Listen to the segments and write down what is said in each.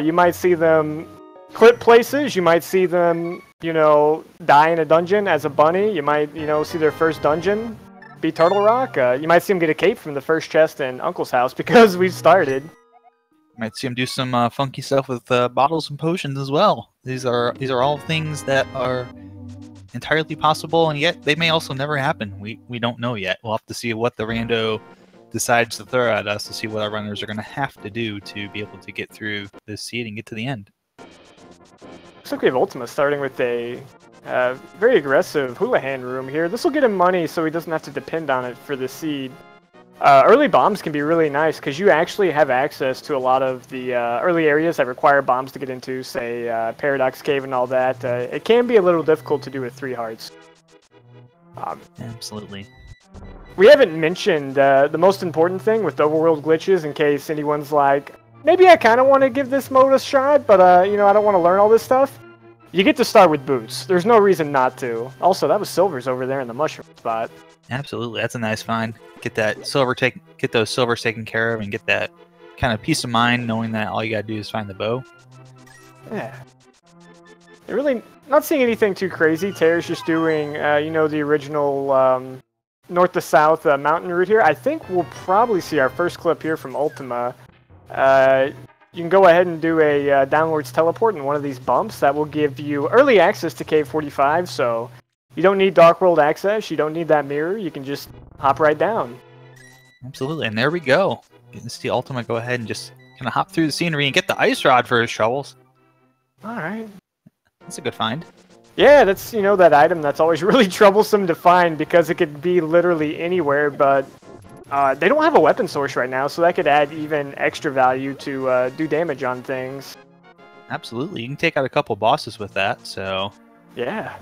You might see them clip places. You might see them, die in a dungeon as a bunny. You might, see their first dungeon be Turtle Rock. You might see them get a cape from the first chest in Uncle's house because we've started. Might see them do some funky stuff with bottles and potions as well. These are all things that are entirely possible, and yet they may also never happen. We don't know yet. We'll have to see what the rando decides to throw at us to see what our runners are going to have to do to be able to get through this seed and get to the end. Looks like we have Ultyma starting with a very aggressive hula hand room here. This will get him money so he doesn't have to depend on it for the seed. Early bombs can be really nice because you actually have access to a lot of the early areas that require bombs to get into, say Paradox Cave and all that. It can be a little difficult to do with 3 hearts. Absolutely. We haven't mentioned the most important thing with overworld glitches in case anyone's like, maybe I kind of want to give this mode a shot, but I don't want to learn all this stuff. You get to start with boots. There's no reason not to. Also, that was Silver's over there in the mushroom spot. Absolutely, that's a nice find. Get those silvers taken care of, and get that kind of peace of mind knowing that all you gotta do is find the bow. Yeah. They're really not seeing anything too crazy. Tairr's just doing, the original north to south mountain route here. I think we'll probably see our first clip here from Ultyma. You can go ahead and do a downwards teleport in one of these bumps. That will give you early access to Cave 45, so you don't need Dark World access, you don't need that mirror, you can just hop right down. Absolutely, and there we go. Getting to see Ultyma go ahead and just kind of hop through the scenery and get the ice rod for his shovels. Alright. That's a good find. Yeah, that's, that item that's always really troublesome to find because it could be literally anywhere, but they don't have a weapon source right now, so that could add even extra value to do damage on things. Absolutely, you can take out a couple bosses with that, so... Yeah.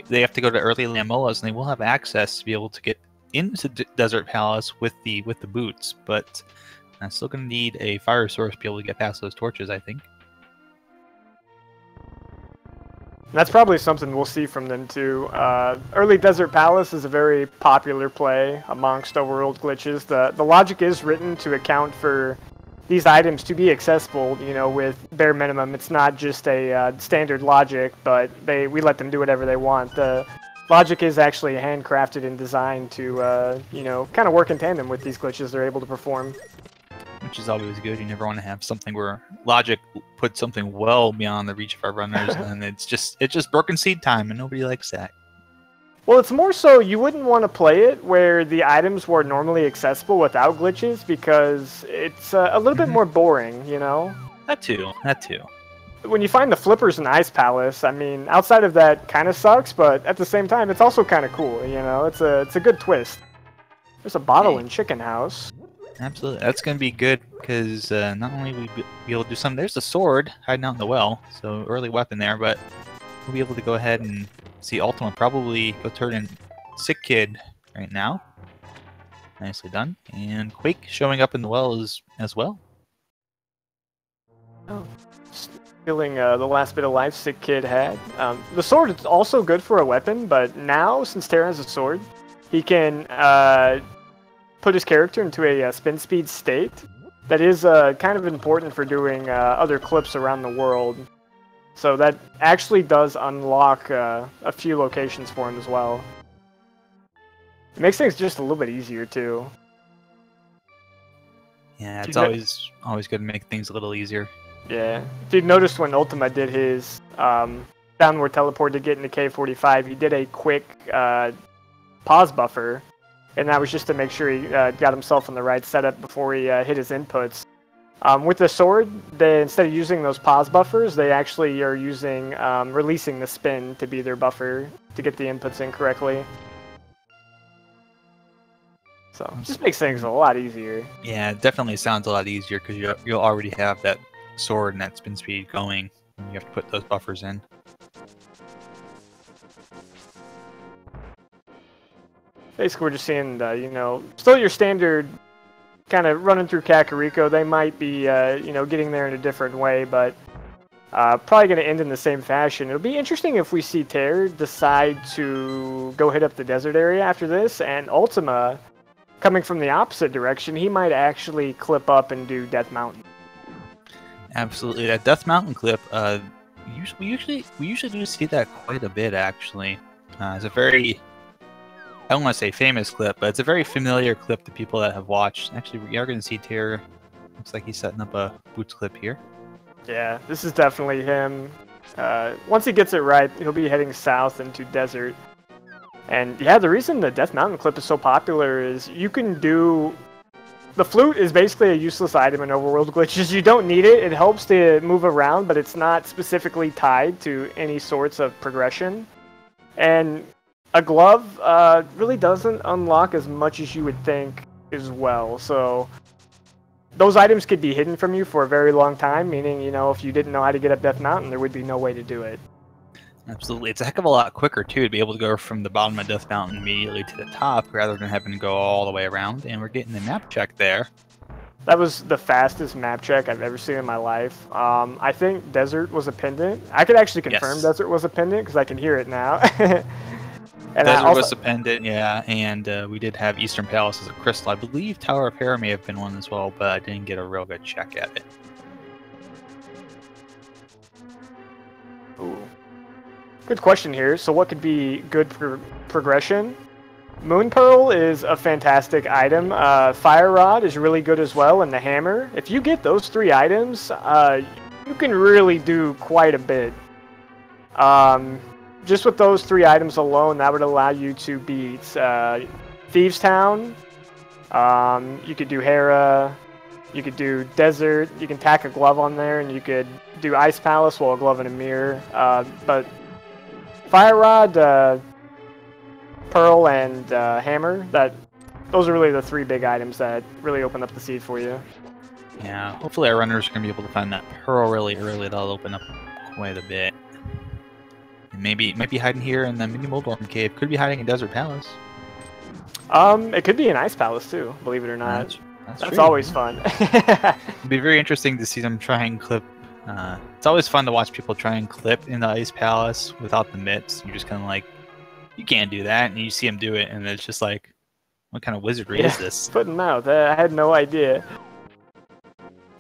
They have to go to early Lamolas, and they will have access to be able to get into Desert Palace with the boots, but I'm still going to need a fire source to be able to get past those torches, I think. That's probably something we'll see from them too. Early Desert Palace is a very popular play amongst overworld glitches. The logic is written to account for these items to be accessible, with bare minimum. It's not just a standard logic, but we let them do whatever they want. The logic is actually handcrafted and designed to, kind of work in tandem with these glitches they're able to perform. Which is always good. You never want to have something where logic puts something well beyond the reach of our runners, and it's just broken seed time, and nobody likes that. Well, it's more so you wouldn't want to play it where the items were normally accessible without glitches, because it's a little bit more boring, That too. When you find the flippers in Ice Palace, I mean, outside of that, kind of sucks, but at the same time, it's also kind of cool, It's a good twist. There's a bottle in Chicken House. Absolutely, that's going to be good because not only will we be able to do something. There's a sword hiding out in the well, so early weapon there, but we'll be able to go ahead and see Ultyma probably go turn in Sick Kid right now. Nicely done. And Quake showing up in the well as well. Oh, stealing the last bit of life Sick Kid had. The sword is also good for a weapon, but now, since Tairr has a sword, he can put his character into a spin speed state. That is kind of important for doing other clips around the world. So that actually does unlock a few locations for him as well. It makes things just a little bit easier too. Yeah, it's always good to make things a little easier. Yeah. If you noticed when Ultyma did his downward teleport to get into K45, he did a quick pause buffer. And that was just to make sure he got himself in the right setup before he hit his inputs. With the sword, instead of using those pause buffers, they actually are using releasing the spin to be their buffer to get the inputs in correctly. So it just makes things a lot easier. Yeah, it definitely sounds a lot easier because you'll already have that sword and that spin speed going. And you have to put those buffers in. Basically, we're just seeing, still your standard kind of running through Kakariko. They might be, getting there in a different way, but probably going to end in the same fashion. It'll be interesting if we see Tairr decide to go hit up the desert area after this, and Ultyma, coming from the opposite direction, he might actually clip up and do Death Mountain. Absolutely, that Death Mountain clip. We usually do see that quite a bit actually. It's a very, I don't want to say famous clip, but it's a very familiar clip to people that have watched. Actually, we are going to see Tairr. Looks like he's setting up a boots clip here. Yeah, this is definitely him. Once he gets it right, he'll be heading south into desert. And yeah, the reason the Death Mountain clip is so popular is you can do... The flute is basically a useless item in Overworld glitches. You don't need it. It helps to move around, but it's not specifically tied to any sorts of progression. And a glove really doesn't unlock as much as you would think as well. So those items could be hidden from you for a very long time, meaning, you know, if you didn't know how to get up Death Mountain, there would be no way to do it. Absolutely. It's a heck of a lot quicker, too, to be able to go from the bottom of Death Mountain immediately to the top, rather than having to go all the way around. And we're getting the map check there. That was the fastest map check I've ever seen in my life. I think Desert was a pendant. I could actually confirm Desert was a pendant, because I can hear it now. And Desert was a pendant, yeah, and we did have Eastern Palace as a crystal. I believe Tower of Hera may have been one as well, but I didn't get a real good check at it. Ooh. Good question here. So what could be good for progression? Moon Pearl is a fantastic item. Fire Rod is really good as well, and the Hammer. If you get those 3 items, you can really do quite a bit. Just with those 3 items alone, that would allow you to beat Thieves Town. You could do Hera. You could do Desert. You can tack a glove on there, and you could do Ice Palace while a glove and a mirror. But Fire Rod, Pearl, and Hammer, those are really the 3 big items that really open up the seed for you. Yeah, hopefully our runners are going to be able to find that Pearl really early. That'll open up quite a bit. And maybe it might be hiding here in the mini Moldorm cave. Could be hiding in Desert Palace. It could be an Ice Palace too, believe it or not. That's always fun. It'd be very interesting to see them try and clip. It's always fun to watch people try and clip in the Ice Palace without the mitts. You're just kind of like, you can't do that, and you see them do it, and it's just like, what kind of wizardry is this? Foot and mouth. I had no idea.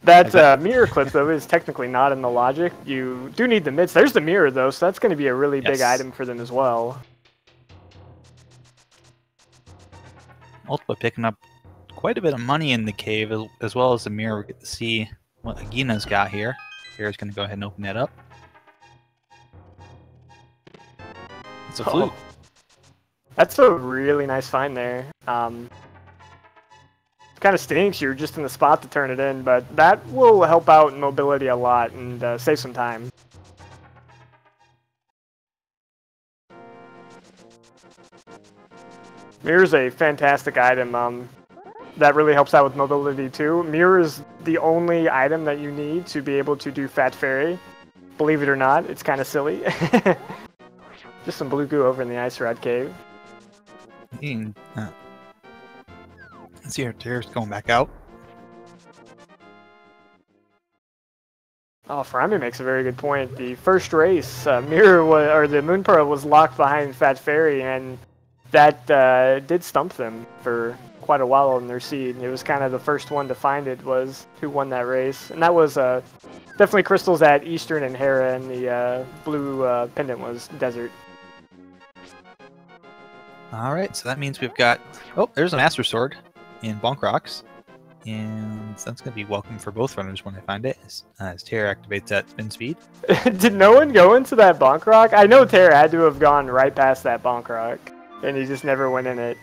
That mirror clip, though, is technically not in the logic. You do need the mitts. There's the mirror, though, so that's going to be a really big item for them as well. Ultyma picking up quite a bit of money in the cave, as well as the mirror. We get to see what Agina's got here. Here's going to go ahead and open that up. It's a flute. That's a really nice find there. It kind of stinks you're just in the spot to turn it in, but that will help out in mobility a lot and save some time. Mirror is a fantastic item. That really helps out with mobility too. Mirror is the only item that you need to be able to do Fat Fairy. Believe it or not, it's kind of silly. Just some blue goo over in the Ice Rod Cave. Let's see, our Tairr's going back out. Oh, Farami makes a very good point. The first race, the Moon Pearl was locked behind Fat Fairy, and that did stump them for quite a while in their seed. It was kind of the first one to find it was who won that race, and that was definitely crystals at Eastern and Hera, and the blue pendant was Desert. All right, so that means we've got... Oh, there's a Master Sword in Bonk Rocks. And that's going to be welcome for both runners when I find it, as Tairr activates that spin speed. Did no one go into that Bonk Rock? I know Tairr had to have gone right past that Bonk Rock, and he just never went in it.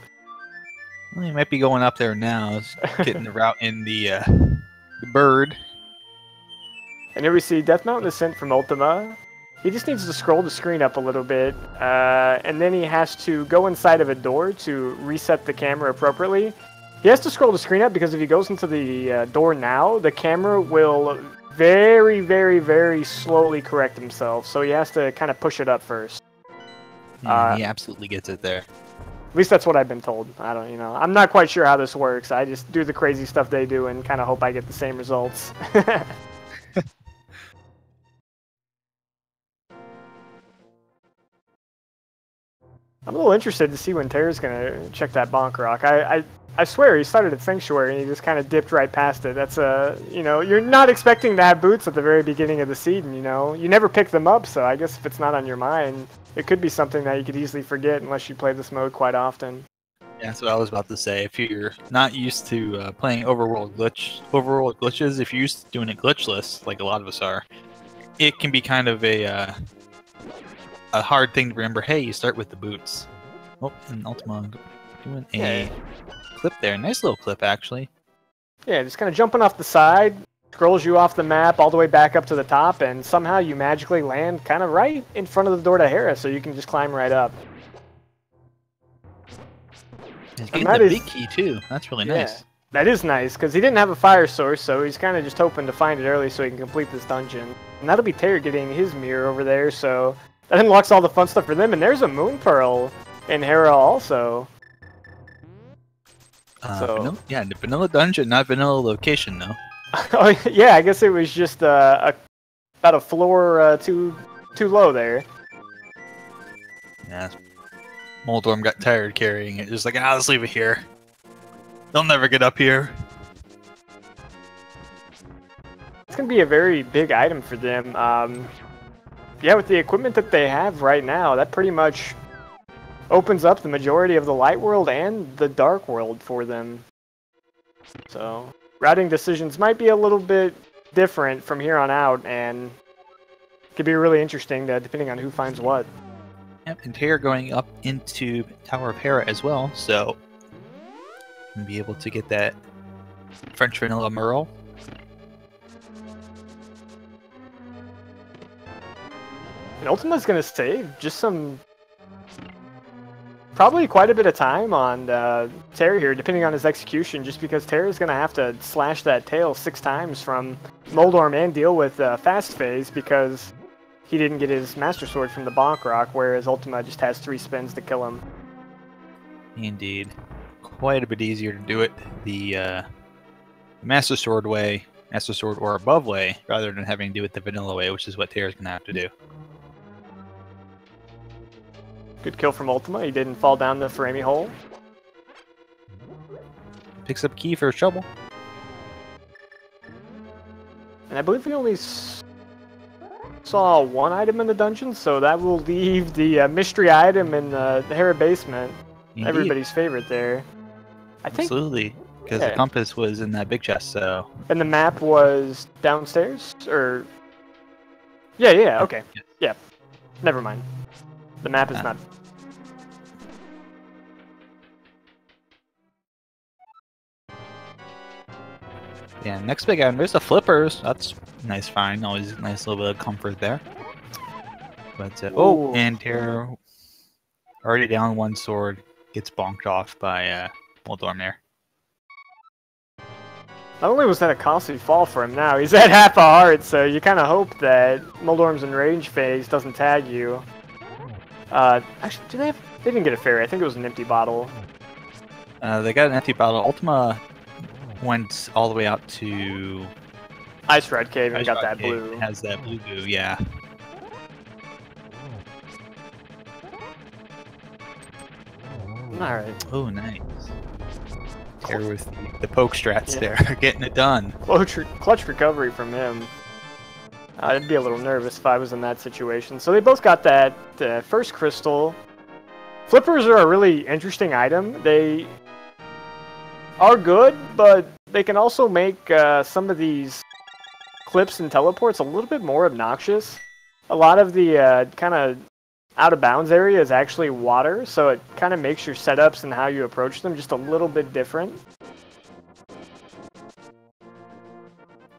Well, he might be going up there now, getting the route in the bird. And here we see Death Mountain Ascent from Ultyma. He just needs to scroll the screen up a little bit, and then he has to go inside of a door to reset the camera appropriately. He has to scroll the screen up because if he goes into the door now, the camera will very, very, very slowly correct himself. So he has to kind of push it up first. Yeah, he absolutely gets it there. At least that's what I've been told. I'm not quite sure how this works. I just do the crazy stuff they do and kind of hope I get the same results. I'm a little interested to see when Tairr's going to check that Bonk Rock. I swear he started at Sanctuary and he just kind of dipped right past it. That's you know, you're not expecting to have boots at the very beginning of the season, you know. You never pick them up, so I guess if it's not on your mind, it could be something that you could easily forget unless you play this mode quite often. Yeah, that's what I was about to say. If you're not used to playing overworld glitches, if you're used to doing it glitchless, like a lot of us are, it can be kind of a hard thing to remember. Hey, you start with the boots. Oh, and Ultyma doing a clip there. Nice little clip, actually. Yeah, just kind of jumping off the side, scrolls you off the map all the way back up to the top, and somehow you magically land kind of right in front of the door to Hera, so you can just climb right up. He's getting the big key, too. That's really nice. That is nice, because he didn't have a fire source, so he's kind of just hoping to find it early so he can complete this dungeon. And that'll be Tairr getting his mirror over there, so that unlocks all the fun stuff for them. And there's a Moon Pearl in Hera also. Yeah, the vanilla dungeon, not vanilla location, though. Oh, yeah, I guess it was just about a floor too low there. Yeah, Moldorm got tired carrying it. Just like, let's leave it here. They'll never get up here. It's going to be a very big item for them. Yeah, with the equipment that they have right now, that pretty much opens up the majority of the light world and the dark world for them. So, routing decisions might be a little bit different from here on out, and could be really interesting depending on who finds what. Yep, and Tairr going up into Tower of Hera as well, so we'll be able to get that French vanilla Merle. And Ultyma's going to save just probably quite a bit of time on Tairr here, depending on his execution, just because Tairr is going to have to slash that tail 6 times from Moldorm and deal with Fast Phase because he didn't get his Master Sword from the Bonk Rock, whereas Ultyma just has 3 spins to kill him. Indeed. Quite a bit easier to do it the Master Sword way, Master Sword or above way, rather than having to do it the vanilla way, which is what Tairr's going to have to do. Good kill from Ultyma. He didn't fall down the framey hole. Picks up key for his trouble. And I believe we only saw 1 item in the dungeon, so that will leave the mystery item in the Hera basement. Indeed. Everybody's favorite there. I think. Absolutely, because the compass was in that big chest, so. And the map was downstairs, or. Yeah. Okay. Yeah. Never mind. The map is not. Yeah, next big item, there's the flippers. That's a nice find. Always a nice little bit of comfort there. But, and Tairr already down 1 sword, gets bonked off by Moldorm there. Not only was that a costly fall for him now, he's at half a heart, so you kind of hope that Moldorm's in range phase doesn't tag you. Actually, they didn't get a fairy. I think it was an empty bottle. They got an empty bottle. Ultyma went all the way out to Ice Rod Cave and got that blue. It has that blue goo, yeah. Alright. Oh, nice. Tairr with the poke strats there, getting it done. Clutch recovery from him. I'd be a little nervous if I was in that situation. So they both got that first crystal. Flippers are a really interesting item. They are good, but they can also make some of these clips and teleports a little bit more obnoxious. A lot of the kind of out-of-bounds area is actually water, so it kind of makes your setups and how you approach them just a little bit different.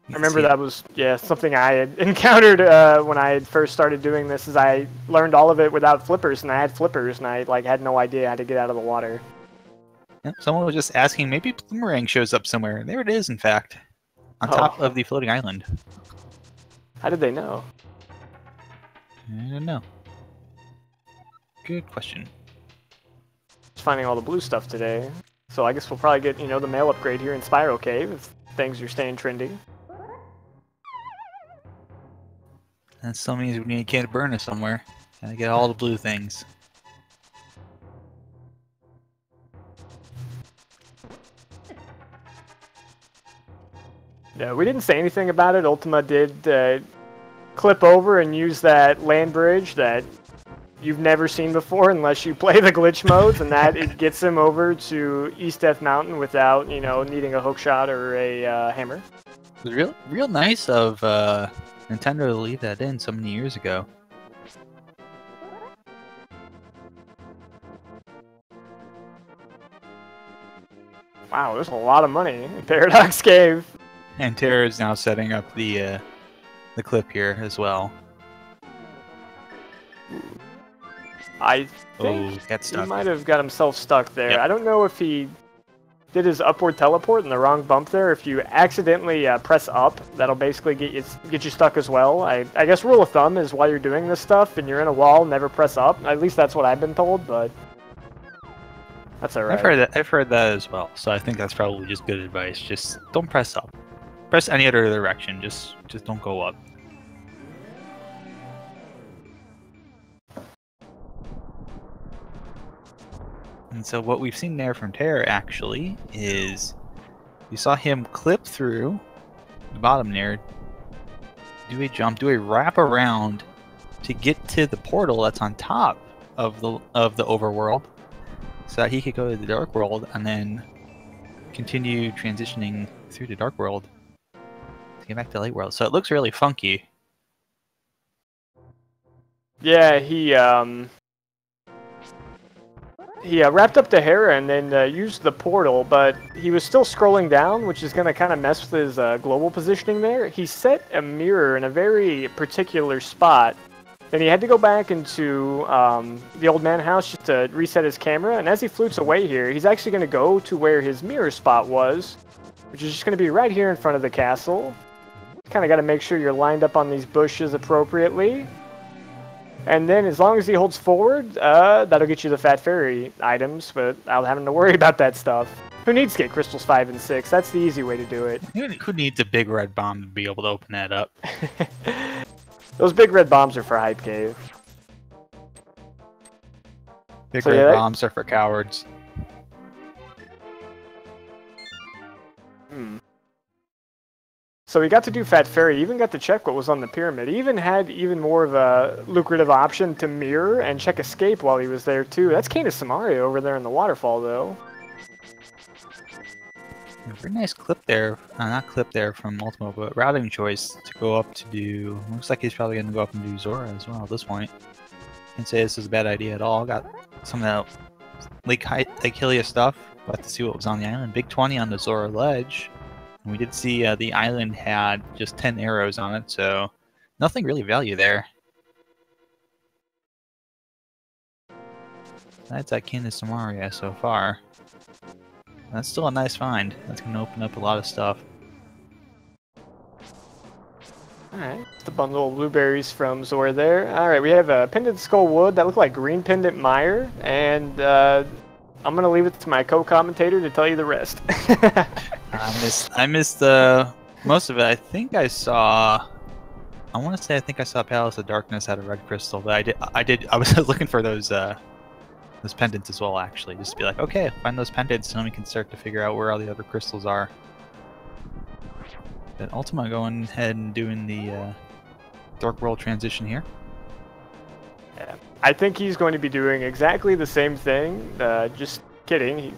I remember that was, something I had encountered when I had first started doing this, is I learned all of it without flippers, and I had flippers, and I had no idea how to get out of the water. Yeah, someone was just asking, maybe Boomerang shows up somewhere. There it is, in fact. On top of the floating island. How did they know? I don't know. Good question. Just finding all the blue stuff today. So I guess we'll probably get, the mail upgrade here in Spiral Cave if things are staying trendy. That still means we need a can of burner somewhere. Gotta get all the blue things. Yeah, we didn't say anything about it. Ultyma did clip over and use that land bridge that you've never seen before unless you play the glitch modes, and that it gets him over to East Death Mountain without, you know, needing a hook shot or a hammer. It was real nice of Nintendo to leave that in so many years ago. Wow, there's a lot of money in Paradox Cave. And Tairr is now setting up the clip here as well. I think he might have got himself stuck there. Yep. I don't know if he did his upward teleport in the wrong bump there. If you accidentally press up, that'll basically get you stuck as well. I guess rule of thumb is while you're doing this stuff and you're in a wall, never press up. At least that's what I've been told, but that's alright. I've heard that as well. So I think that's probably just good advice. Just don't press up. Press any other direction. Just don't go up. And so what we've seen there from Tairr actually is you saw him clip through the bottom there, do a jump, do a wrap around to get to the portal that's on top of the overworld, so that he could go to the dark world and then continue transitioning through the dark world to get back to light world. So it looks really funky. Yeah, he wrapped up the hair and then used the portal, but he was still scrolling down, which is going to kind of mess with his global positioning there. He set a mirror in a very particular spot. Then he had to go back into the old man house just to reset his camera, and as he flutes away here, he's actually going to go to where his mirror spot was, which is just going to be right here in front of the castle. Kind of got to make sure you're lined up on these bushes appropriately. And then as long as he holds forward, that'll get you the Fat Fairy items without having to worry about that stuff. Who needs to get Crystals 5 and 6? That's the easy way to do it. Who needs a big red bomb to be able to open that up? Those big red bombs are for Hype Cave. Big red bombs are for cowards. So we got to do Fat Fairy, even got to check what was on the pyramid. He even had more of a lucrative option to mirror and check escape while he was there too. That's Canis Samaria over there in the waterfall though. A very nice clip there, not clip there from Ultyma, but routing choice to go up to do, looks like he's probably going to go up and do Zora as well at this point. Can't say this is a bad idea at all. Got some of that Lake Hylia stuff. Got to see what was on the island. Big 20 on the Zora ledge. And we did see the island had just 10 arrows on it, so nothing really value there. That's at Canis Samaria so far. That's still a nice find. That's going to open up a lot of stuff. Alright, just a bundle of blueberries from Zora there. Alright, we have a Pendant Skull Wood that look like Green Pendant Mire, and I'm going to leave it to my co-commentator to tell you the rest. I missed most of it. I think I saw Palace of Darkness had a red crystal, but I was looking for those pendants as well, actually, just to be like, okay, find those pendants, and then we can start to figure out where all the other crystals are. But Ultyma going ahead and doing the Dark World transition here. Yeah, I think he's going to be doing exactly the same thing. Just kidding.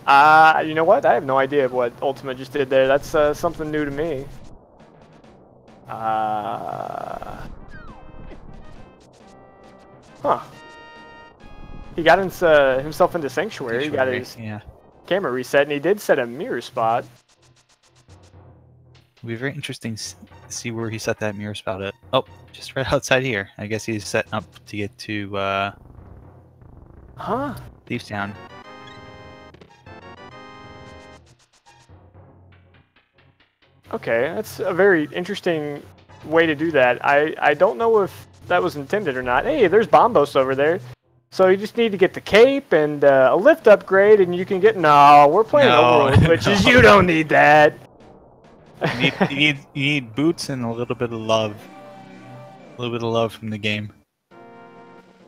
You know what? I have no idea what Ultyma just did there. That's something new to me. Huh. He got himself into Sanctuary. He got his camera reset, and he did set a mirror spot. It'll be very interesting to see where he set that mirror spot at. Oh, just right outside here. I guess he's setting up to get to Thieves Town. Okay, that's a very interesting way to do that. I don't know if that was intended or not. Hey, there's Bombos over there. So you just need to get the cape and a lift upgrade, and you can get... No, we're playing Overworld glitches. You don't need that. You need boots and a little bit of love. A little bit of love from the game.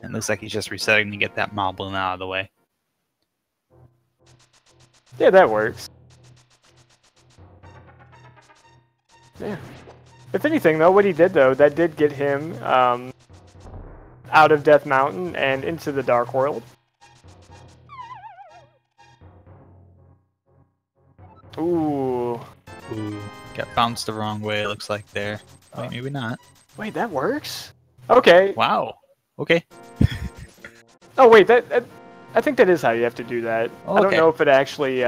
It looks like he's just resetting to get that moblin out of the way. Yeah, that works. Yeah. If anything, though, what he did, though, that did get him out of Death Mountain and into the Dark World. Ooh. Ooh, got bounced the wrong way, it looks like there. Wait, maybe not. Wait, that works? Okay. Wow. Okay. Oh, wait, I think that is how you have to do that. Okay. I don't know if it actually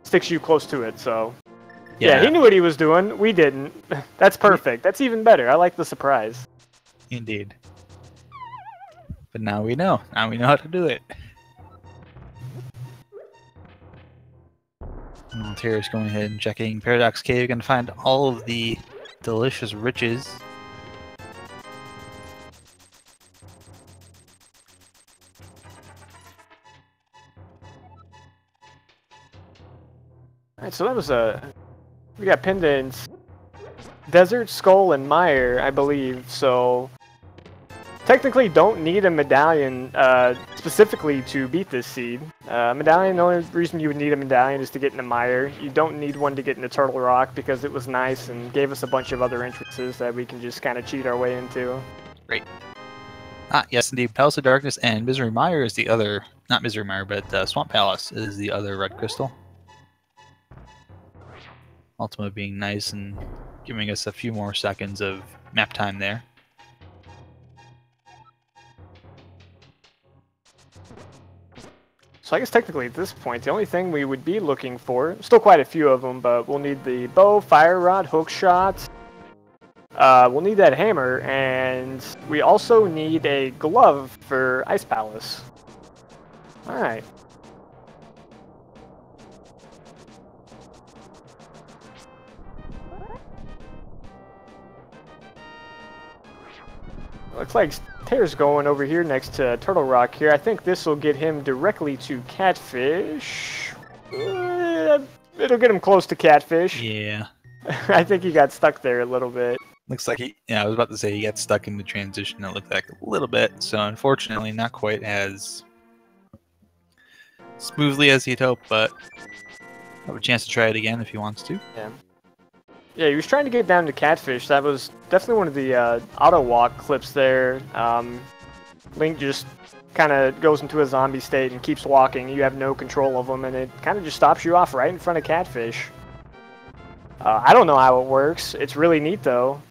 sticks you close to it, so... Yeah, he knew what he was doing. We didn't. That's perfect. That's even better. I like the surprise. Indeed. But now we know. Now we know how to do it. Tairr's going ahead and checking Paradox Cave. Gonna find all of the delicious riches. Alright, so that was we got pendants. Desert, Skull, and Mire, I believe, so... Technically don't need a medallion specifically to beat this seed. Medallion, the only reason you would need a medallion is to get into Mire. You don't need one to get into Turtle Rock because it was nice and gave us a bunch of other entrances that we can just kind of cheat our way into. Great. Ah, yes indeed. Palace of Darkness and Misery Mire is the other... Not Misery Mire, but Swamp Palace is the other red crystal. Ultyma being nice and giving us a few more seconds of map time there. So I guess technically at this point, the only thing we would be looking for, still quite a few of them, but we'll need the bow, fire rod, hook shot. We'll need that hammer, and we also need a glove for Ice Palace. Alright. Looks like Tairr's going over here next to Turtle Rock here. I think this will get him directly to Catfish. It'll get him close to Catfish. Yeah. I think he got stuck there a little bit. Looks like he... Yeah, I was about to say he got stuck in the transition. It looked like a little bit. So unfortunately, not quite as smoothly as he'd hoped, but have a chance to try it again if he wants to. Yeah. Yeah, he was trying to get down to Catfish. That was definitely one of the auto walk clips there. Link just kind of goes into a zombie state and keeps walking. You have no control of him, and it kind of just stops you off right in front of Catfish. I don't know how it works. It's really neat, though.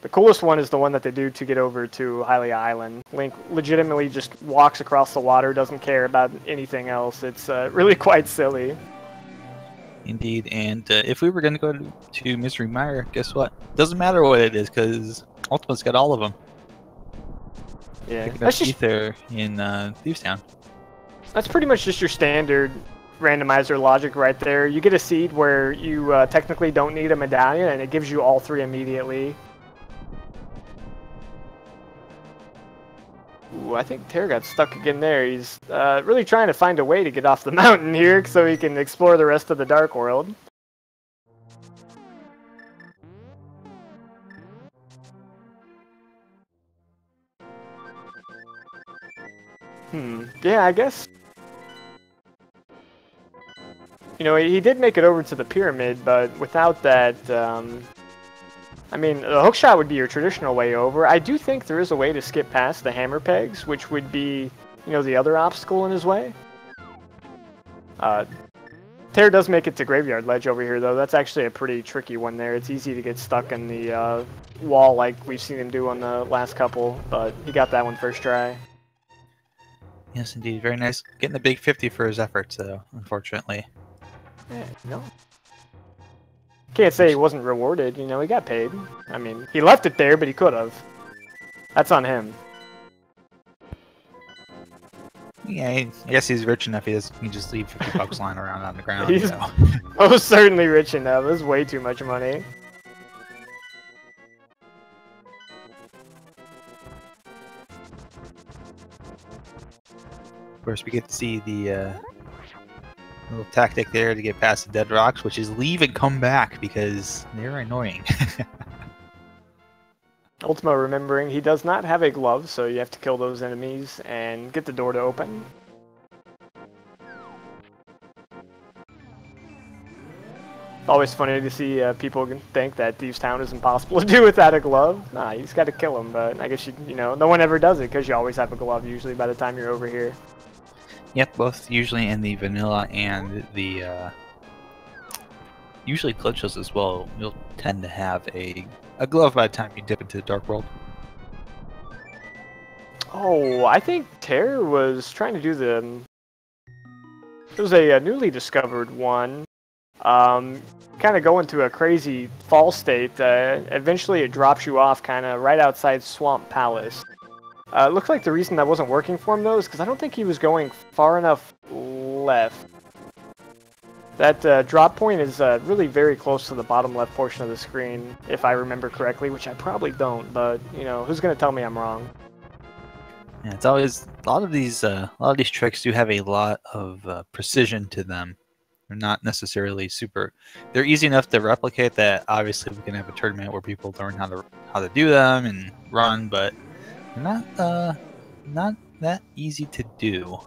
The coolest one is the one that they do to get over to Hylia Island. Link legitimately just walks across the water, doesn't care about anything else. It's really quite silly. Indeed, and if we were going to go to Misery Mire, guess what? Doesn't matter what it is, because Ultima's got all of them. Yeah, that's just there in Thieves Town. That's pretty much just your standard randomizer logic right there. You get a seed where you technically don't need a medallion, and it gives you all three immediately. Ooh, I think Tairr got stuck again there. He's really trying to find a way to get off the mountain here so he can explore the rest of the Dark World. Yeah, I guess... You know, he did make it over to the pyramid, but without that... I mean, the hookshot would be your traditional way over. I do think there is a way to skip past the hammer pegs, which would be, you know, the other obstacle in his way. Tairr does make it to Graveyard Ledge over here, though. That's actually a pretty tricky one there. It's easy to get stuck in the wall like we've seen him do on the last couple, but he got that one first try. Yes, indeed. Very nice. Getting a big 50 for his efforts, though, unfortunately. Yeah, no. Can't say he wasn't rewarded, you know, he got paid. I mean, he left it there, but he could have. That's on him. Yeah, I guess he's rich enough he can just leave 50 bucks lying around on the ground. He's most certainly rich enough. That's way too much money. Of course, we get to see the little tactic there to get past the dead rocks, which is leave and come back because they're annoying. Ultyma remembering he does not have a glove, so you have to kill those enemies and get the door to open. Always funny to see people think that Thieves' Town is impossible to do without a glove. Nah, you just gotta kill them, but I guess you know, no one ever does it because you always have a glove usually by the time you're over here. Yep, both usually in the vanilla and the usually glitches as well. You'll tend to have a glove by the time you dip into the Dark World. Oh, I think Tairr was trying to do the... It was a newly discovered one. Kind of go into a crazy fall state. Eventually it drops you off kind of right outside Swamp Palace. It looks like the reason that wasn't working for him though is because I don't think he was going far enough left. That drop point is really very close to the bottom left portion of the screen, if I remember correctly, which I probably don't, but, you know, who's going to tell me I'm wrong? Yeah, it's always, a lot of these tricks do have a lot of precision to them. They're not necessarily super, they're easy enough to replicate that obviously we can have a tournament where people learn how to do them and run, but they're not that easy to do.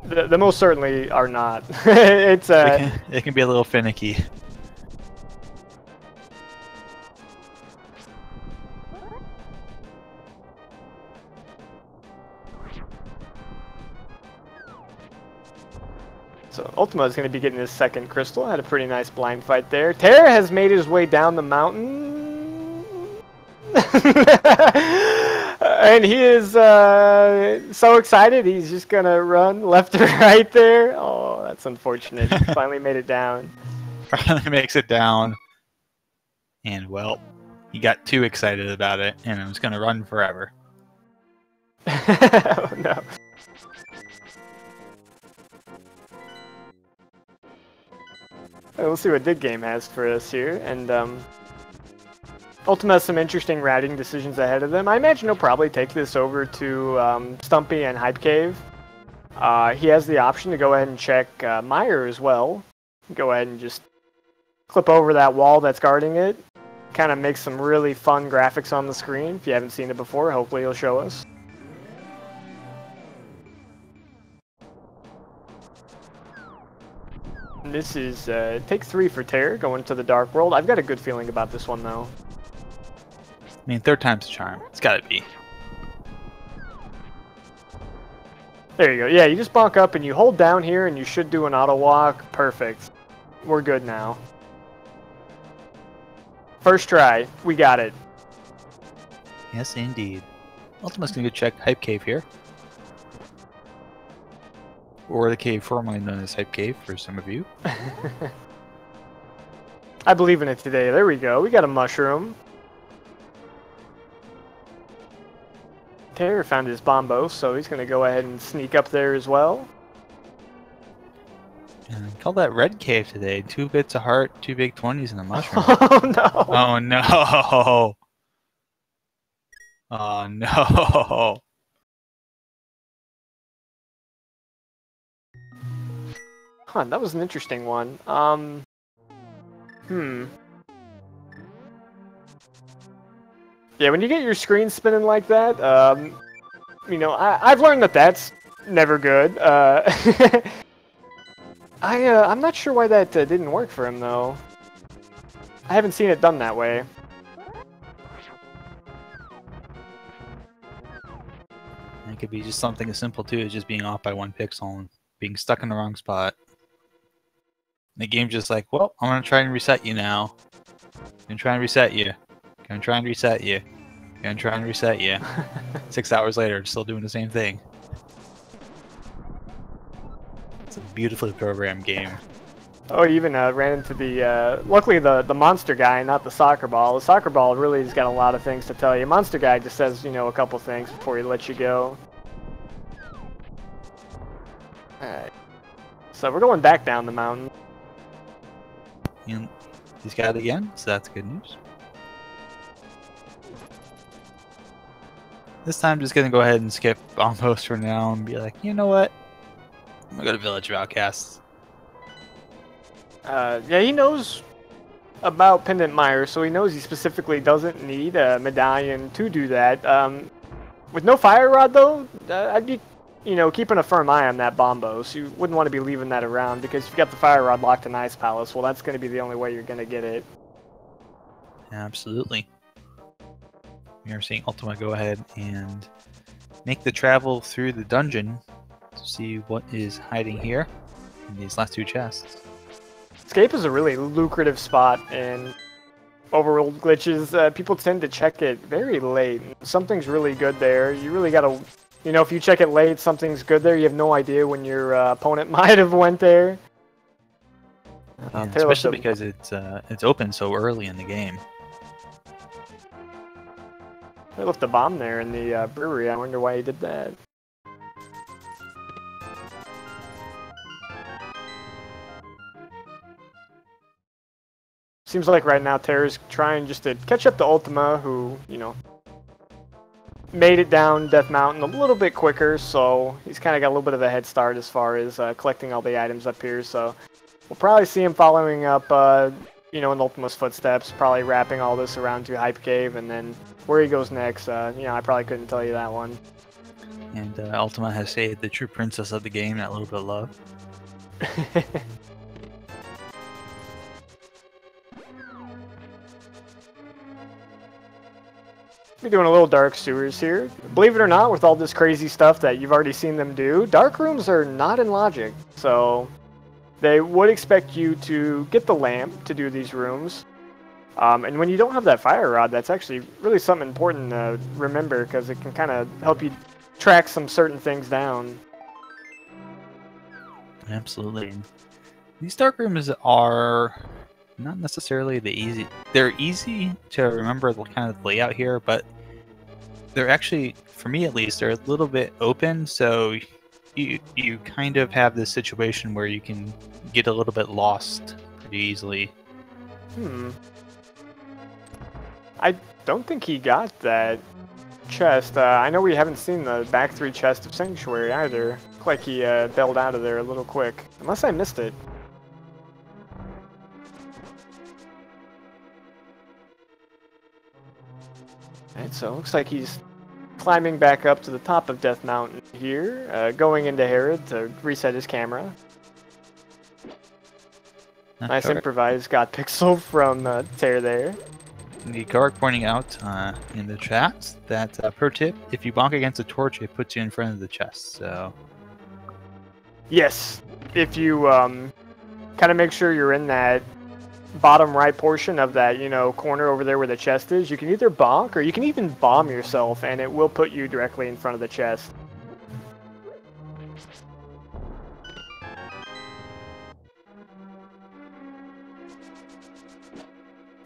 They most certainly are not. It's it can be a little finicky. So Ultyma is going to be getting his second crystal. Had a pretty nice blind fight there. Tairr has made his way down the mountain. And he is so excited, he's just going to run left or right there. Oh, that's unfortunate. He finally made it down. Finally makes it down. And, well, he got too excited about it, and it was going to run forever. Oh, no. We'll see what Dig Game has for us here, and Ultyma has some interesting routing decisions ahead of them. I imagine he'll probably take this over to Stumpy and Hype Cave. He has the option to go ahead and check Meyer as well. Go ahead and just clip over that wall that's guarding it. Kind of makes some really fun graphics on the screen. If you haven't seen it before, hopefully he'll show us. This is take 3 for Tairr, going to the Dark World. I've got a good feeling about this one, though. I mean, third time's a charm. It's gotta be. There you go. Yeah, you just bonk up and you hold down here and you should do an auto walk. Perfect. We're good now. First try. We got it. Yes, indeed. Ultima's gonna go check Hype Cave here. Or the cave formerly known as Hype Cave for some of you. I believe in it today. There we go. We got a mushroom. Tairr found his bombo, so he's going to go ahead and sneak up there as well. And call that Red Cave today. 2 bits of heart, 2 big 20s, and a mushroom. Oh no! Oh no! Oh no! Huh, that was an interesting one. Yeah, when you get your screen spinning like that, you know, I've learned that that's never good. I'm not sure why that didn't work for him, though. I haven't seen it done that way. It could be just something as simple, too, as just being off by 1 pixel and being stuck in the wrong spot. And the game's just like, well, I'm going to try and reset you now. I'm going to try and reset you. Gonna try and reset you. Gonna try and reset you. 6 hours later, still doing the same thing. It's a beautifully programmed game. Oh, you even ran into the, luckily the monster guy, not the soccer ball. The soccer ball really has got a lot of things to tell you. Monster guy just says, you know, a couple things before he lets you go. Alright. So we're going back down the mountain. And he's got it again, so that's good news. This time, just gonna go ahead and skip on post for now and be like, you know what? I'm gonna go to Village of Outcasts. Yeah, he knows about Pendant Mire, so he knows he specifically doesn't need a medallion to do that. With no Fire Rod, though, I'd be, keeping a firm eye on that Bombo, so you wouldn't want to be leaving that around, because if you've got the Fire Rod locked in Ice Palace, well, that's going to be the only way you're going to get it. Absolutely. We are seeing Ultyma go ahead and make the travel through the dungeon to see what is hiding here in these last 2 chests. Escape is a really lucrative spot in Overworld glitches. People tend to check it very late. Something's really good there. You really gotta, if you check it late, something's good there. You have no idea when your opponent might have went there. Especially because it's open so early in the game. They left a bomb there in the brewery. I wonder why he did that. Seems like right now Tairr's trying just to catch up to Ultyma, who, made it down Death Mountain a little bit quicker, so he's kind of got a little bit of a head start as far as collecting all the items up here, so we'll probably see him following up, in Ultima's footsteps, probably wrapping all this around to Hype Cave, and then where he goes next, I probably couldn't tell you that one. And Ultyma has saved the true princess of the game, that little bit of love. We're doing a little Dark Sewers here. Believe it or not, with all this crazy stuff that you've already seen them do, Dark Rooms are not in logic, so they would expect you to get the lamp to do these rooms. And when you don't have that Fire Rod, that's actually really something important to remember, because it can kind of help you track some certain things down. Absolutely. These Dark Rooms are not necessarily they're easy to remember the kind of layout here, but they're actually, for me at least, they're a little bit open, so you kind of have this situation where you can get a little bit lost pretty easily. I don't think he got that chest. I know we haven't seen the back 3 chests of Sanctuary either. Looked like he bailed out of there a little quick, unless I missed it. Alright, so it looks like he's climbing back up to the top of Death Mountain here, going into Herod to reset his camera. Nice improvised God Pixel from Tairr there. The guard pointing out in the chat that, pro tip, if you bonk against a torch, it puts you in front of the chest, so... Yes, if you kind of make sure you're in that bottom right portion of that, corner over there where the chest is, you can either bonk or you can even bomb yourself, and it will put you directly in front of the chest.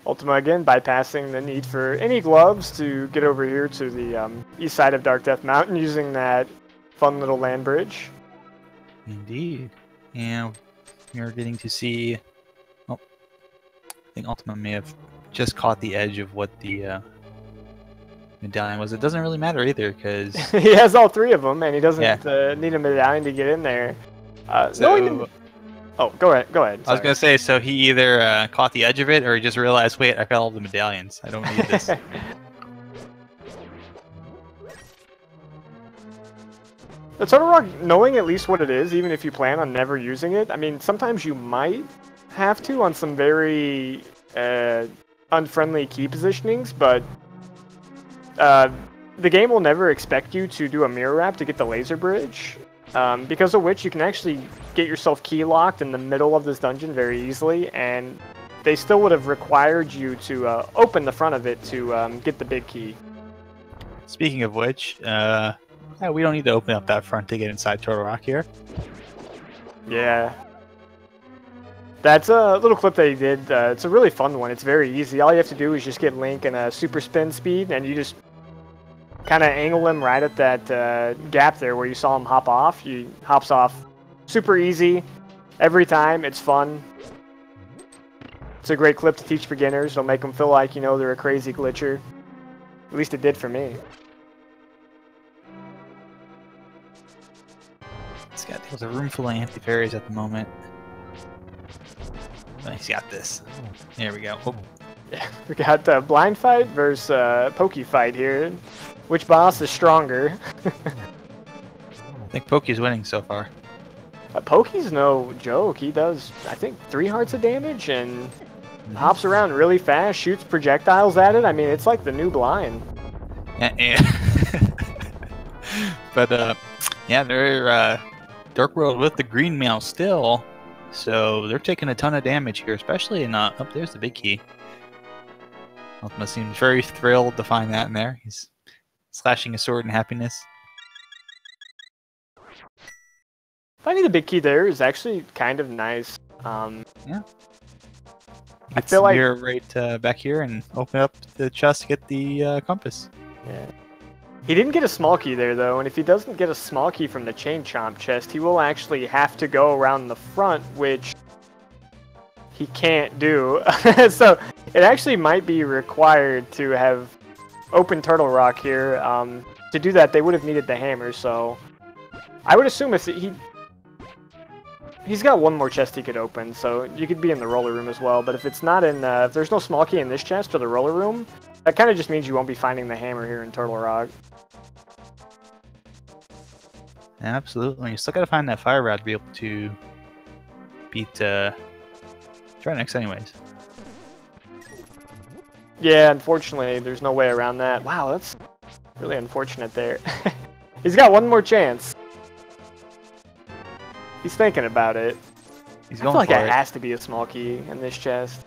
Ultyma again bypassing the need for any gloves to get over here to the east side of Dark Death Mountain using that fun little land bridge. Indeed. And we're getting to see... I think Ultyma may have just caught the edge of what the medallion was. It doesn't really matter either, because... he has all 3 of them, and he doesn't need a medallion to get in there. Oh, go ahead. Sorry. I was going to say, so he either caught the edge of it, or he just realized, wait, I got all the medallions. I don't need this. The Turtle Rock, knowing at least what it is, even if you plan on never using it, I mean, sometimes you might have to on some very unfriendly key positionings, but the game will never expect you to do a mirror wrap to get the laser bridge, because of which you can actually get yourself key locked in the middle of this dungeon very easily, and they still would have required you to open the front of it to get the big key. Speaking of which, we don't need to open up that front to get inside Turtle Rock here. Yeah. That's a little clip they did. It's a really fun one. It's very easy. All you have to do is just get Link in a super spin speed, and you just kind of angle him right at that gap there where you saw him hop off. He hops off super easy every time. It's fun. It's a great clip to teach beginners. It'll make them feel like, they're a crazy glitcher. At least it did for me. There's a room full of anti-fairies at the moment. He's got this. There we go. Oh. Yeah, we got the blind fight versus pokey fight here. Which boss is stronger? I think Pokey's winning so far. Pokey's no joke. He does, I think, 3 hearts of damage and hops around really fast, shoots projectiles at it. I mean, it's like the new blind. Yeah. But yeah, they're Dark World with the green mail still, so they're taking a ton of damage here, especially in up there's the big key. Ultyma seems very thrilled to find that in there. He's slashing his sword in happiness. Finding the big key there is actually kind of nice. Yeah. I feel like you're right back here and open up the chest to get the compass. Yeah. He didn't get a small key there though, and if he doesn't get a small key from the chain chomp chest, he will actually have to go around the front, which he can't do. So it actually might be required to have open Turtle Rock here. To do that, they would have needed the hammer. So I would assume if he's got one more chest he could open, so you could be in the roller room as well. But if it's not in, if there's no small key in this chest or the roller room, that kind of just means you won't be finding the hammer here in Turtle Rock. Absolutely. You still gotta find that fire rod to be able to beat Trenix anyways. Yeah, unfortunately, there's no way around that. Wow, that's really unfortunate there. He's got one more chance. He's thinking about it. He's I going feel like for it has to be a small key in this chest.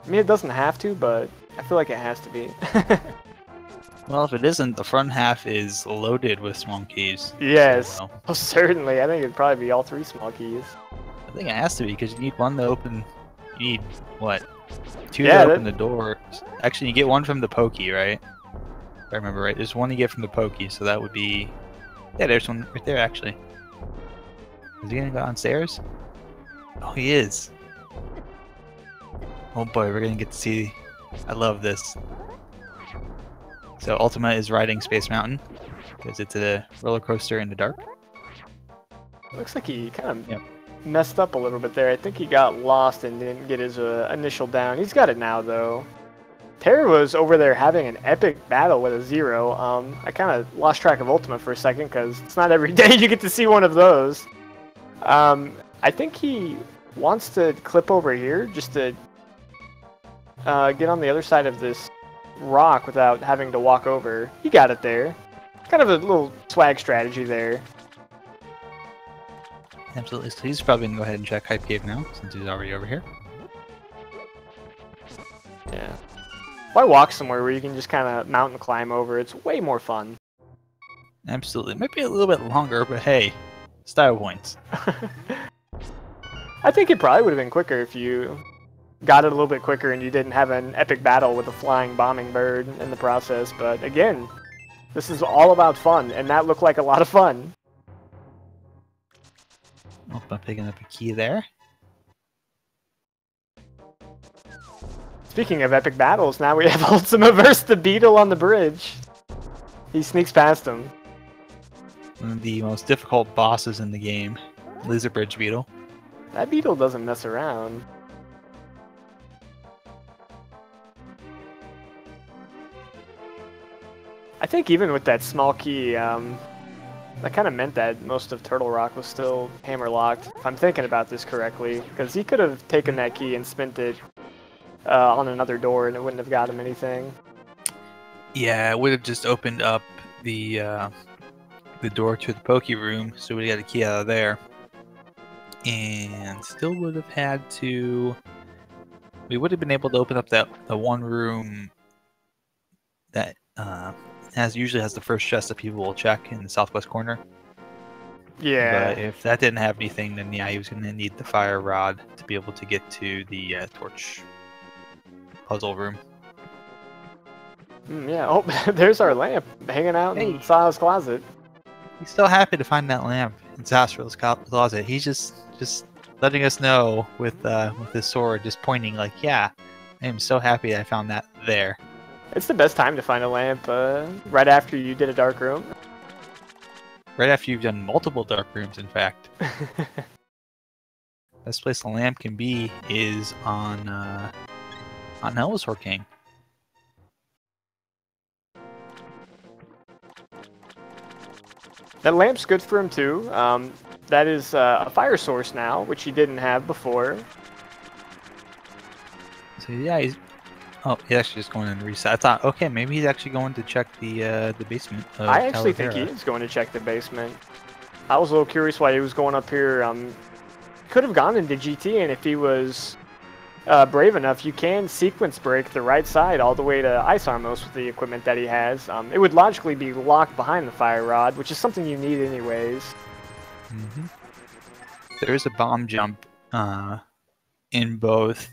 I mean, it doesn't have to, but I feel like it has to be. Well, if it isn't, the front half is loaded with small keys. Yes, So, oh, certainly. I think it'd probably be all 3 small keys. I think it has to be, because you need one to open... You need, what? 2 Yeah, to open the door. Actually, you get one from the pokey, right? If I remember right. There's one you get from the pokey, so that would be... Yeah, there's one right there, actually. Is he gonna go downstairs? Oh, he is. Oh boy, we're gonna get to see... I love this. So Ultyma is riding Space Mountain, because it's a roller coaster in the dark. Looks like he kind of messed up a little bit there. I think he got lost and didn't get his initial down. He's got it now, though. Tairr was over there having an epic battle with a 0. I kind of lost track of Ultyma for a second, because it's not every day you get to see one of those. I think he wants to clip over here just to get on the other side of this rock without having to walk over. He got it there. Kind of a little swag strategy there. Absolutely. So he's probably gonna go ahead and check Hype Cave now, since he's already over here. Yeah. Why walk somewhere where you can just kind of mountain climb over? It's way more fun. Absolutely. Might be a little bit longer, but hey, style points. I think it probably would have been quicker if you got it a little bit quicker and you didn't have an epic battle with a flying bombing bird in the process. But again, this is all about fun, and that looked like a lot of fun. Oh, I'm picking up a key there. Speaking of epic battles, now we have Ultyma versus the Beetle on the bridge. He sneaks past him. One of the most difficult bosses in the game. Lizard Bridge Beetle. That beetle doesn't mess around. I think even with that small key, that kind of meant that most of Turtle Rock was still hammer locked, if I'm thinking about this correctly. Because he could have taken that key and spent it on another door and it wouldn't have got him anything. Yeah, it would have just opened up the door to the Poke Room, so we got a key out of there. And still would have had to... We would have been able to open up the one room that usually has the first chest that people will check in the southwest corner. Yeah. But if that didn't have anything, then yeah, he was going to need the fire rod to be able to get to the torch puzzle room. Yeah, oh, there's our lamp hanging out in Saha's closet. He's still happy to find that lamp in Zasril's closet. He's just letting us know with his sword, just pointing like, yeah, I am so happy I found that there. It's the best time to find a lamp, right after you did a dark room. Right after you've done multiple dark rooms, in fact. best place the lamp can be is on Hellosaur King. That lamp's good for him too. That is a fire source now, which he didn't have before. So yeah, he's actually just going in to reset. I thought, okay, maybe he's actually going to check the basement. I actually think he is going to check the basement. I was a little curious why he was going up here. Could have gone into GT, and if he was brave enough, you can sequence break the right side all the way to Ice Armos with the equipment that he has. It would logically be locked behind the Fire Rod, which is something you need anyways. Mm-hmm. There is a bomb jump in both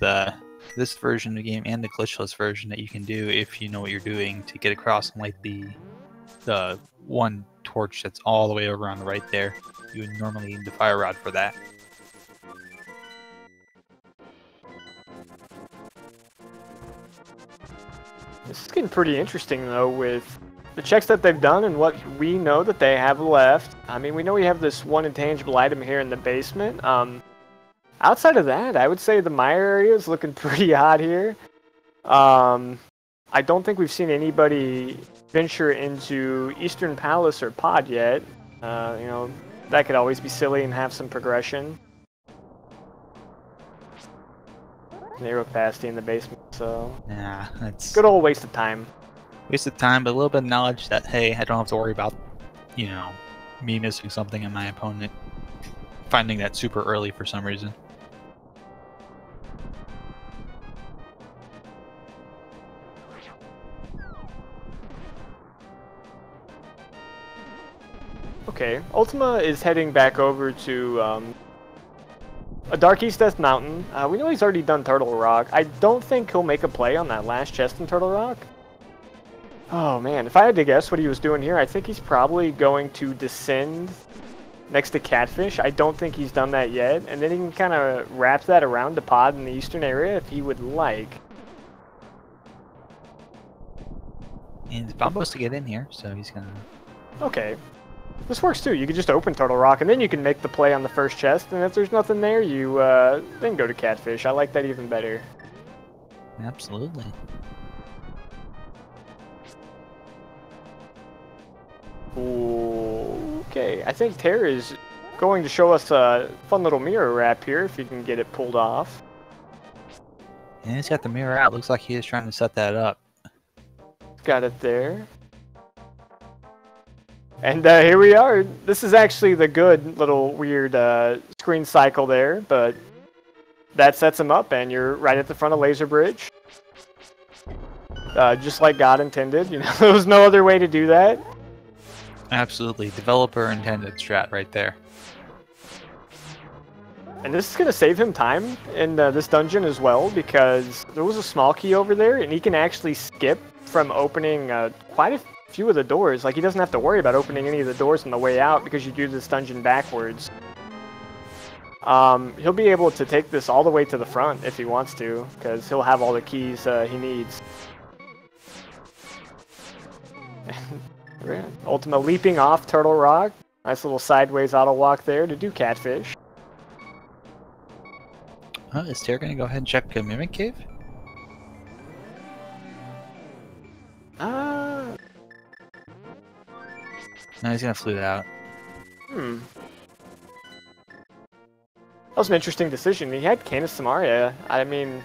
this version of the game and the glitchless version that you can do if you know what you're doing to get across and light the one torch that's all the way over on the right there. You would normally need the Fire Rod for that. This is getting pretty interesting, though, with the checks that they've done and what we know that they have left. I mean, we know we have this one intangible item here in the basement. Outside of that, I would say the Mire area is looking pretty hot here. I don't think we've seen anybody venture into Eastern Palace or Pod yet. You know, that could always be silly and have some progression. Neuroplasty in the basement, so Yeah, that's good old waste of time. Waste of time, but a little bit of knowledge that, hey, I don't have to worry about, you know, me missing something and my opponent finding that super early for some reason. Okay, Ultyma is heading back over to a Dark East Death Mountain. We know he's already done Turtle Rock. I don't think he'll make a play on that last chest in Turtle Rock. Oh man, if I had to guess what he was doing here, I think he's probably going to descend next to Catfish. I don't think he's done that yet. And then he can kind of wrap that around the pod in the eastern area if he would like. And Bombo's to get in here, so he's gonna... Okay. This works too. You can just open Turtle Rock, and then you can make the play on the first chest, and if there's nothing there, you then go to Catfish. I like that even better. Absolutely. Okay, I think Tairr is going to show us a fun little mirror wrap here, if you can get it pulled off. And he's got the mirror out. Looks like he is trying to set that up. Got it there. And here we are. This is actually the good little weird screen cycle there, but that sets him up, and you're right at the front of Laser Bridge. Just like God intended. You know, there was no other way to do that. Absolutely. Developer intended strat right there. And this is going to save him time in this dungeon as well, because there was a small key over there, and he can actually skip from opening quite a few of the doors. Like, he doesn't have to worry about opening any of the doors on the way out because you do this dungeon backwards. He'll be able to take this all the way to the front if he wants to, because he'll have all the keys he needs. Ultima leaping off Turtle Rock. Nice little sideways auto walk there to do Catfish. Is Tairr going to go ahead and check Mimic Cave? No, he's going to flute out. That was an interesting decision. He had Canis Samaria. I mean,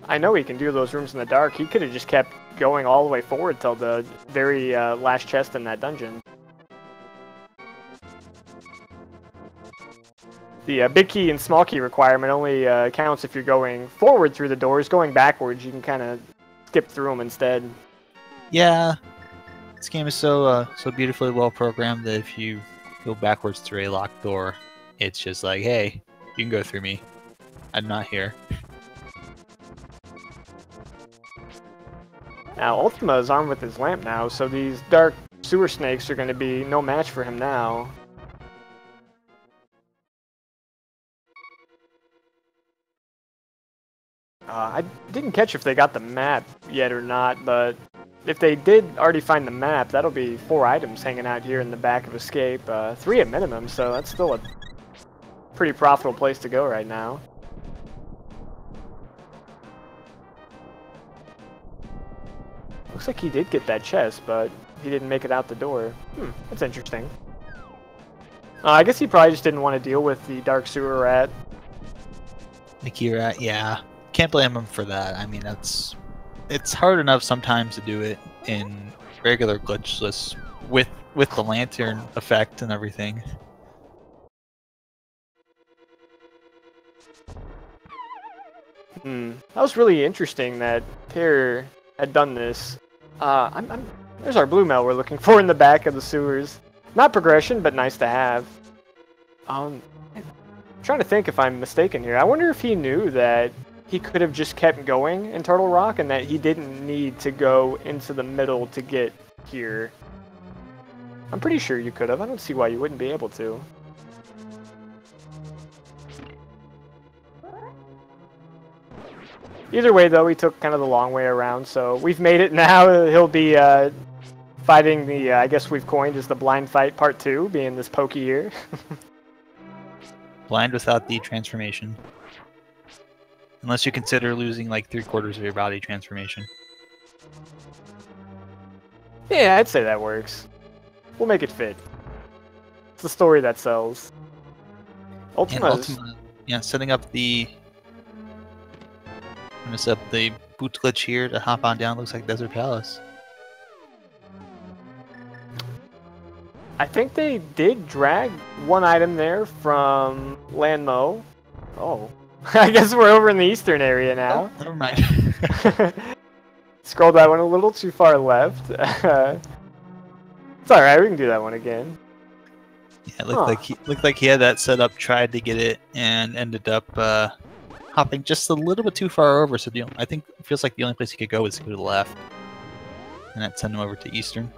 I know he can do those rooms in the dark. He could have just kept going all the way forward till the very last chest in that dungeon. The big key and small key requirement only counts if you're going forward through the doors. Going backwards, you can kind of skip through them instead. Yeah, this game is so beautifully well programmed that if you go backwards through a locked door, it's just like, hey, you can go through me. I'm not here. Now, Ultima is armed with his lamp now, so these dark sewer snakes are going to be no match for him now. I didn't catch if they got the map yet or not, but if they did already find the map, that'll be 4 items hanging out here in the back of Escape. 3 at minimum, so that's still pretty profitable place to go right now. Looks like he did get that chest, but he didn't make it out the door. That's interesting. I guess he probably just didn't want to deal with the Dark Sewer Rat. Mickey Rat, yeah. Can't blame him for that. I mean, it's hard enough sometimes to do it in regular glitchless with the lantern effect and everything. That was really interesting that Tairr had done this. There's our blue mail we're looking for in the back of the sewers. Not progression, but nice to have. I'm trying to think if I'm mistaken here. I wonder if he knew that he could have just kept going in Turtle Rock and that he didn't need to go into the middle to get here. I'm pretty sure you could have. I don't see why you wouldn't be able to. Either way, though, he took kind of the long way around, so we've made it now. He'll be fighting the, I guess we've coined as the Blind Fight Part 2, being this pokey here. Blind without the transformation. Unless you consider losing like 3/4 of your body transformation. Yeah, I'd say that works. We'll make it fit. It's the story that sells. Ultyma, yeah, setting up the... I'm gonna set up the boot glitch here to hop on down. Looks like Desert Palace. I think they did drag one item there from Landmo. Oh. I guess we're over in the eastern area now. Oh, never mind. Scrolled that one a little too far left. It's alright, we can do that one again. Yeah, it looked like he had that set up, tried to get it, and ended up hopping just a little bit too far over. So I think it feels like the only place he could go is to go to the left. And that send him over to eastern.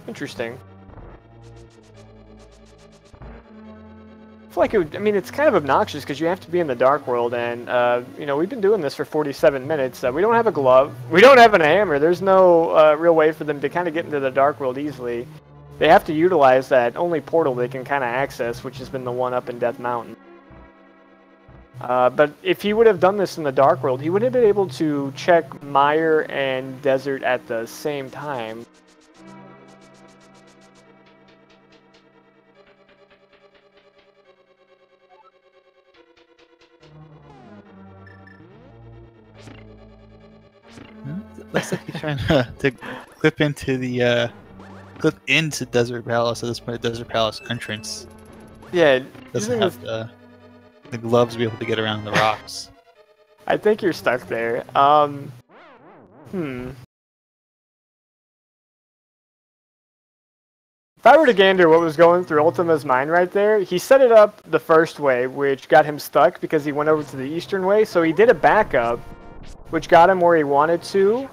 Interesting. I feel like it would, I mean, it's kind of obnoxious because you have to be in the Dark World, and you know, we've been doing this for 47 minutes. We don't have a glove, we don't have a hammer. There's no real way for them to kind of get into the Dark World easily. They have to utilize that only portal they can kind of access, which has been the one up in Death Mountain. But if he would have done this in the Dark World, he would have been able to check Mire and Desert at the same time. Looks like he's trying to clip into Desert Palace at this point. Desert Palace entrance. Yeah, doesn't have the gloves to be able to get around the rocks. I think you're stuck there. If I were to gander what was going through Ultyma's mind right there, he set it up the first way, which got him stuck because he went over to the eastern way. So he did a backup, which got him where he wanted to.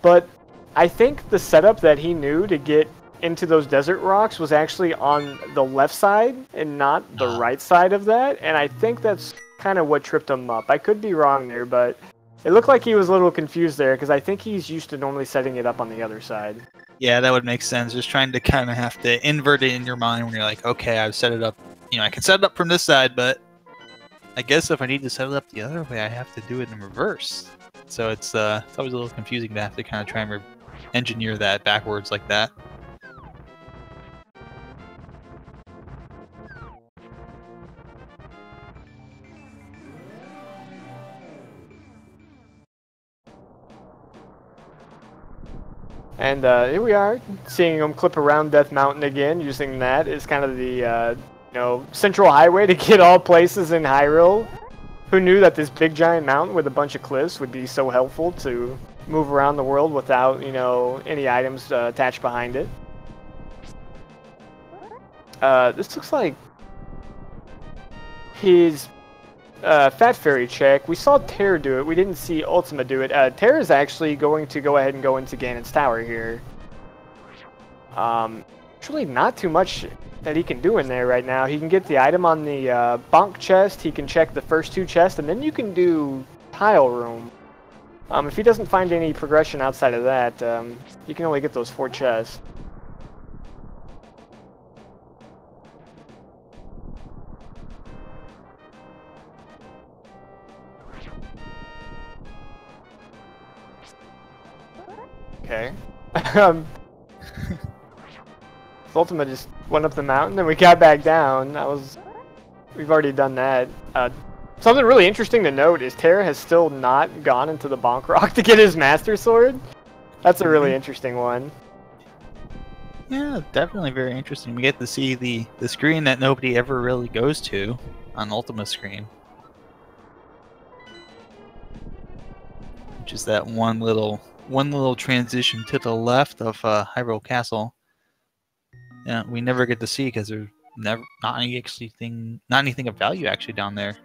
But I think the setup that he knew to get into those desert rocks was actually on the left side and not the right side of that. And I think that's kind of what tripped him up. I could be wrong there, but it looked like he was a little confused there because I think he's used to normally setting it up on the other side. Yeah, that would make sense. Just trying to kind of have to invert it in your mind when you're like, okay, I've set it up. You know, I can set it up from this side, but I guess if I need to set it up the other way, I have to do it in reverse. So it's always a little confusing to have to kind of try and engineer that backwards like that. And here we are, seeing him clip around Death Mountain again, using that as kind of the you know, central highway to get all places in Hyrule. Who knew that this big giant mountain with a bunch of cliffs would be so helpful to move around the world without, you know, any items attached behind it. This looks like his Fat Fairy check. We saw Tairr do it. We didn't see Ultyma do it. Tairr is actually going to go ahead and go into Ganon's Tower here. Actually, not too much that he can do in there right now. He can get the item on the bonk chest. He can check the first 2 chests, and then you can do Tile Room. If he doesn't find any progression outside of that, you can only get those 4 chests. okay. um, Ultyma just went up the mountain, and we got back down. We've already done that. Something really interesting to note is Tairr has still not gone into the Bonk Rock to get his Master Sword. That's a really interesting one. Yeah, definitely very interesting. We get to see the screen that nobody ever really goes to on Ultima's screen. Which is that one little transition to the left of Hyrule Castle. Yeah, we never get to see because there's not anything of value actually down there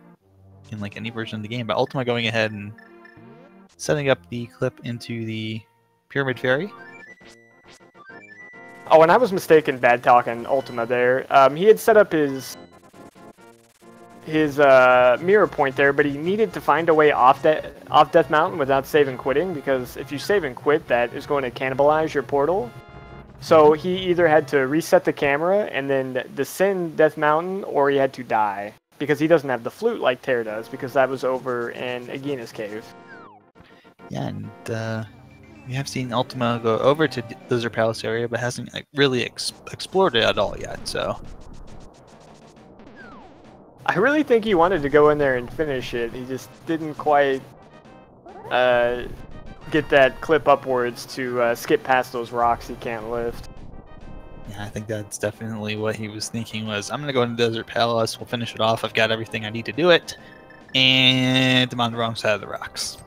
in like any version of the game. But Ultima going ahead and setting up the clip into the Pyramid Fairy. Oh, and I was mistaken bad talking Ultima there. He had set up his mirror point there, but he needed to find a way off Death Mountain without save and quitting, because if you save and quit, that is going to cannibalize your portal. So he either had to reset the camera and then descend Death Mountain, or he had to die, because he doesn't have the flute like Tairr does, because that was over in Agina's cave. Yeah, and we have seen Ultima go over to Desert Palace area, but hasn't like, really explored it at all yet, so... I really think he wanted to go in there and finish it. He just didn't quite get that clip upwards to skip past those rocks he can't lift. Yeah, I think that's definitely what he was thinking was, I'm going to go into Desert Palace, we'll finish it off, I've got everything I need to do it, and I'm on the wrong side of the rocks.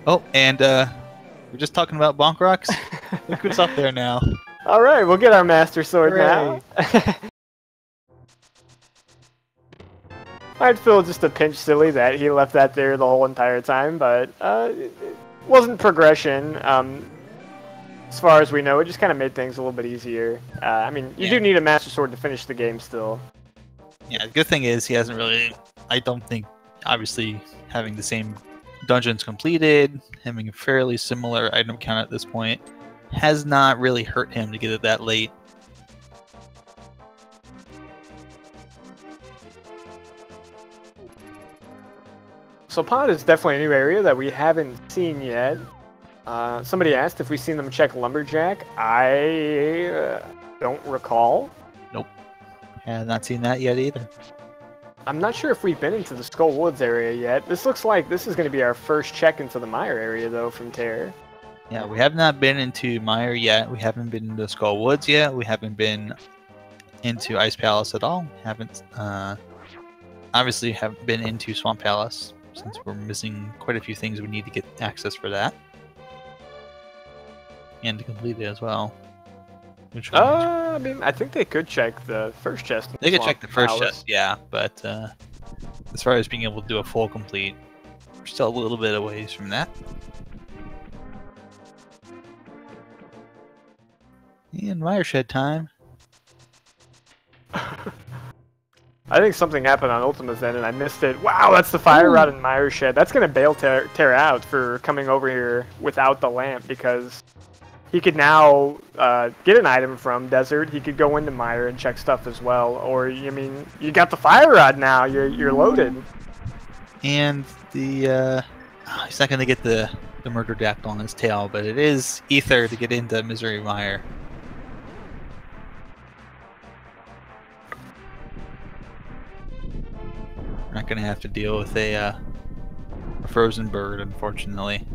Oh, and we're just talking about Bonk Rocks. Look who's up there now. Alright, we'll get our Master Sword now. I'd feel just a pinch silly that he left that there the whole entire time, but it wasn't progression. As far as we know, it just kind of made things a little bit easier. I mean, you do need a Master Sword to finish the game still. Yeah, the good thing is he hasn't really, I don't think, obviously having the same dungeons completed, having a fairly similar item count at this point, has not really hurt him to get it that late. So Pod is definitely a new area that we haven't seen yet. Somebody asked if we've seen them check Lumberjack. I don't recall. Nope. Have not seen that yet either. I'm not sure if we've been into the Skull Woods area yet. This looks like this is going to be our first check into the Mire area, though, from Tairr. Yeah, we have not been into Mire yet. We haven't been into Skull Woods yet. We haven't been into Ice Palace at all. Haven't, obviously haven't been into Swamp Palace, since we're missing quite a few things we need to get access for that. And to complete it as well. Which I mean, I think they could check the first chest. They could check the first chest, yeah, but as far as being able to do a full complete, we're still a little bit away from that. And Mire Shed time. I think something happened on Ultima's end and I missed it. Wow, that's the fire rod in Mire Shed. That's going to bail Tairr out for coming over here without the lamp, because he could now get an item from Desert. He could go into Mire and check stuff as well. Or, I mean, you got the fire rod now. You're loaded. And the he's not going to get the murder dactyl on his tail, but it is ether to get into Misery Mire. We're not going to have to deal with a frozen bird, unfortunately.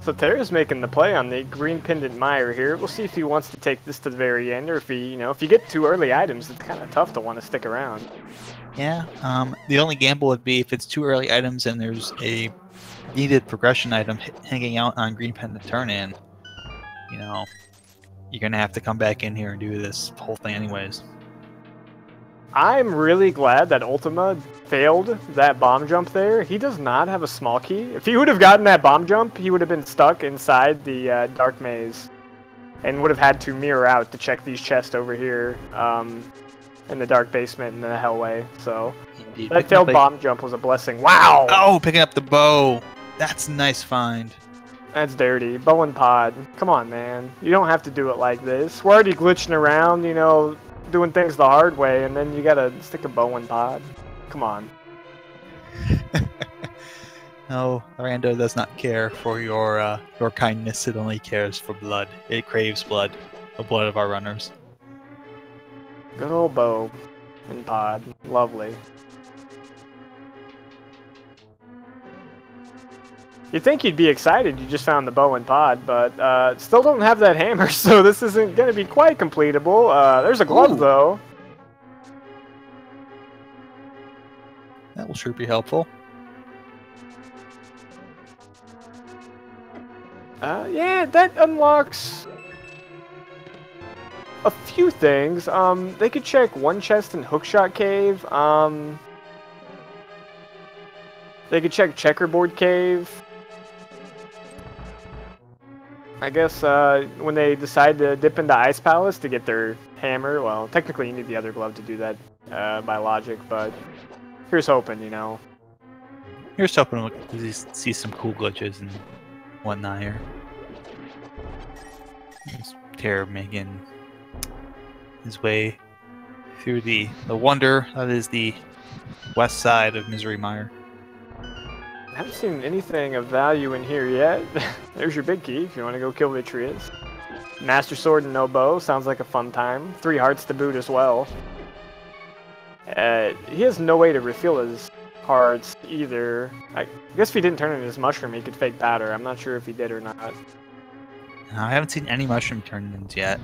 So Tairr is making the play on the green pendant Mire here. We'll see if he wants to take this to the very end, or if he, if you get 2 early items, it's kind of tough to want to stick around. Yeah, the only gamble would be if it's 2 early items and there's a needed progression item hanging out on green pendant turn-in. You're gonna have to come back in here and do this whole thing anyways. I'm really glad that Ultima failed that bomb jump there. He does not have a small key. If he would have gotten that bomb jump, he would have been stuck inside the dark maze and would have had to mirror out to check these chests over here in the dark basement and the hellway. So Indeed. that failed bomb jump was a blessing. Wow! Oh, picking up the bow. That's a nice find. That's dirty. Bow and pod. Come on, man. You don't have to do it like this. We're already glitching around, you know, doing things the hard way, and then you gotta stick a bow and pod. Come on. No, Rando does not care for your kindness. It only cares for blood. It craves blood, the blood of our runners. Good old bow and pod. Lovely. You'd think you'd be excited you just found the bow and pod, but still don't have that hammer, so this isn't going to be quite completable. There's a glove, Ooh. though. That will sure be helpful. Yeah, that unlocks a few things. They could check one chest in Hookshot Cave. They could check Checkerboard Cave. I guess when they decide to dip into Ice Palace to get their hammer, well, technically you need the other glove to do that by logic, but here's hoping, you know. Here's hoping we see some cool glitches and whatnot here. There's Tairr making his way through the wonder that is the west side of Misery Mire. I haven't seen anything of value in here yet. There's your big key if you want to go kill Vitreous. Master Sword and no bow. Sounds like a fun time. 3 hearts to boot as well. He has no way to refill his hearts either. I guess if he didn't turn into his mushroom, he could fake powder. I'm not sure if he did or not. I haven't seen any mushroom turn-ins yet.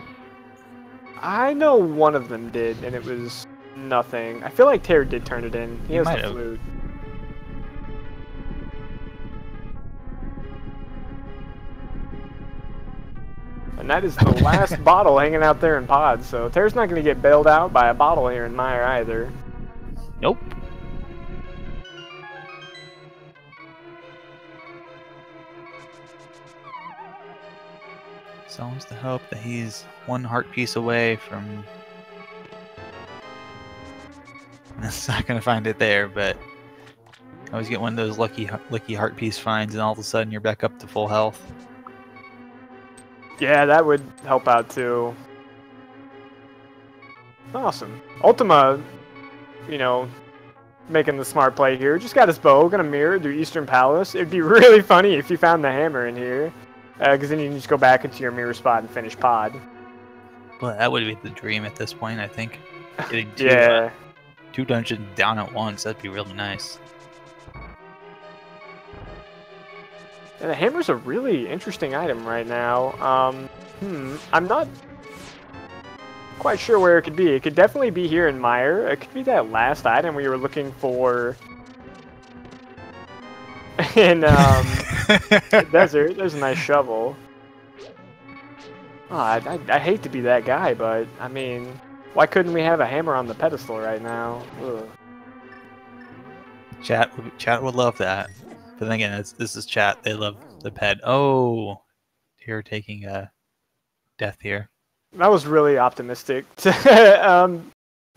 I know one of them did, and it was nothing. I feel like Tairr did turn it in. He has the flute. And that is the last bottle hanging out there in pods, so Tairr's not going to get bailed out by a bottle here in Mire either. Nope. It's always the hope that he's 1 heart piece away from... That's not going to find it there, but... I always get one of those lucky heart piece finds and all of a sudden you're back up to full health. Yeah, that would help out too. Awesome. Ultyma, you know, making the smart play here. Just got his bow, gonna mirror through Eastern Palace. It'd be really funny if you found the hammer in here. Because then you can just go back into your mirror spot and finish pod. Well, that would be the dream at this point, I think. Getting two dungeons down at once, that'd be really nice. Yeah, the hammer's a really interesting item right now. I'm not quite sure where it could be. It could definitely be here in Mire. It could be that last item we were looking for in the desert. There's a nice shovel. Oh, I hate to be that guy, but I mean, why couldn't we have a hammer on the pedestal right now? Ugh. Chat would love that. But then again, this is chat. They love the pet. Oh, you're taking a death here. That was really optimistic to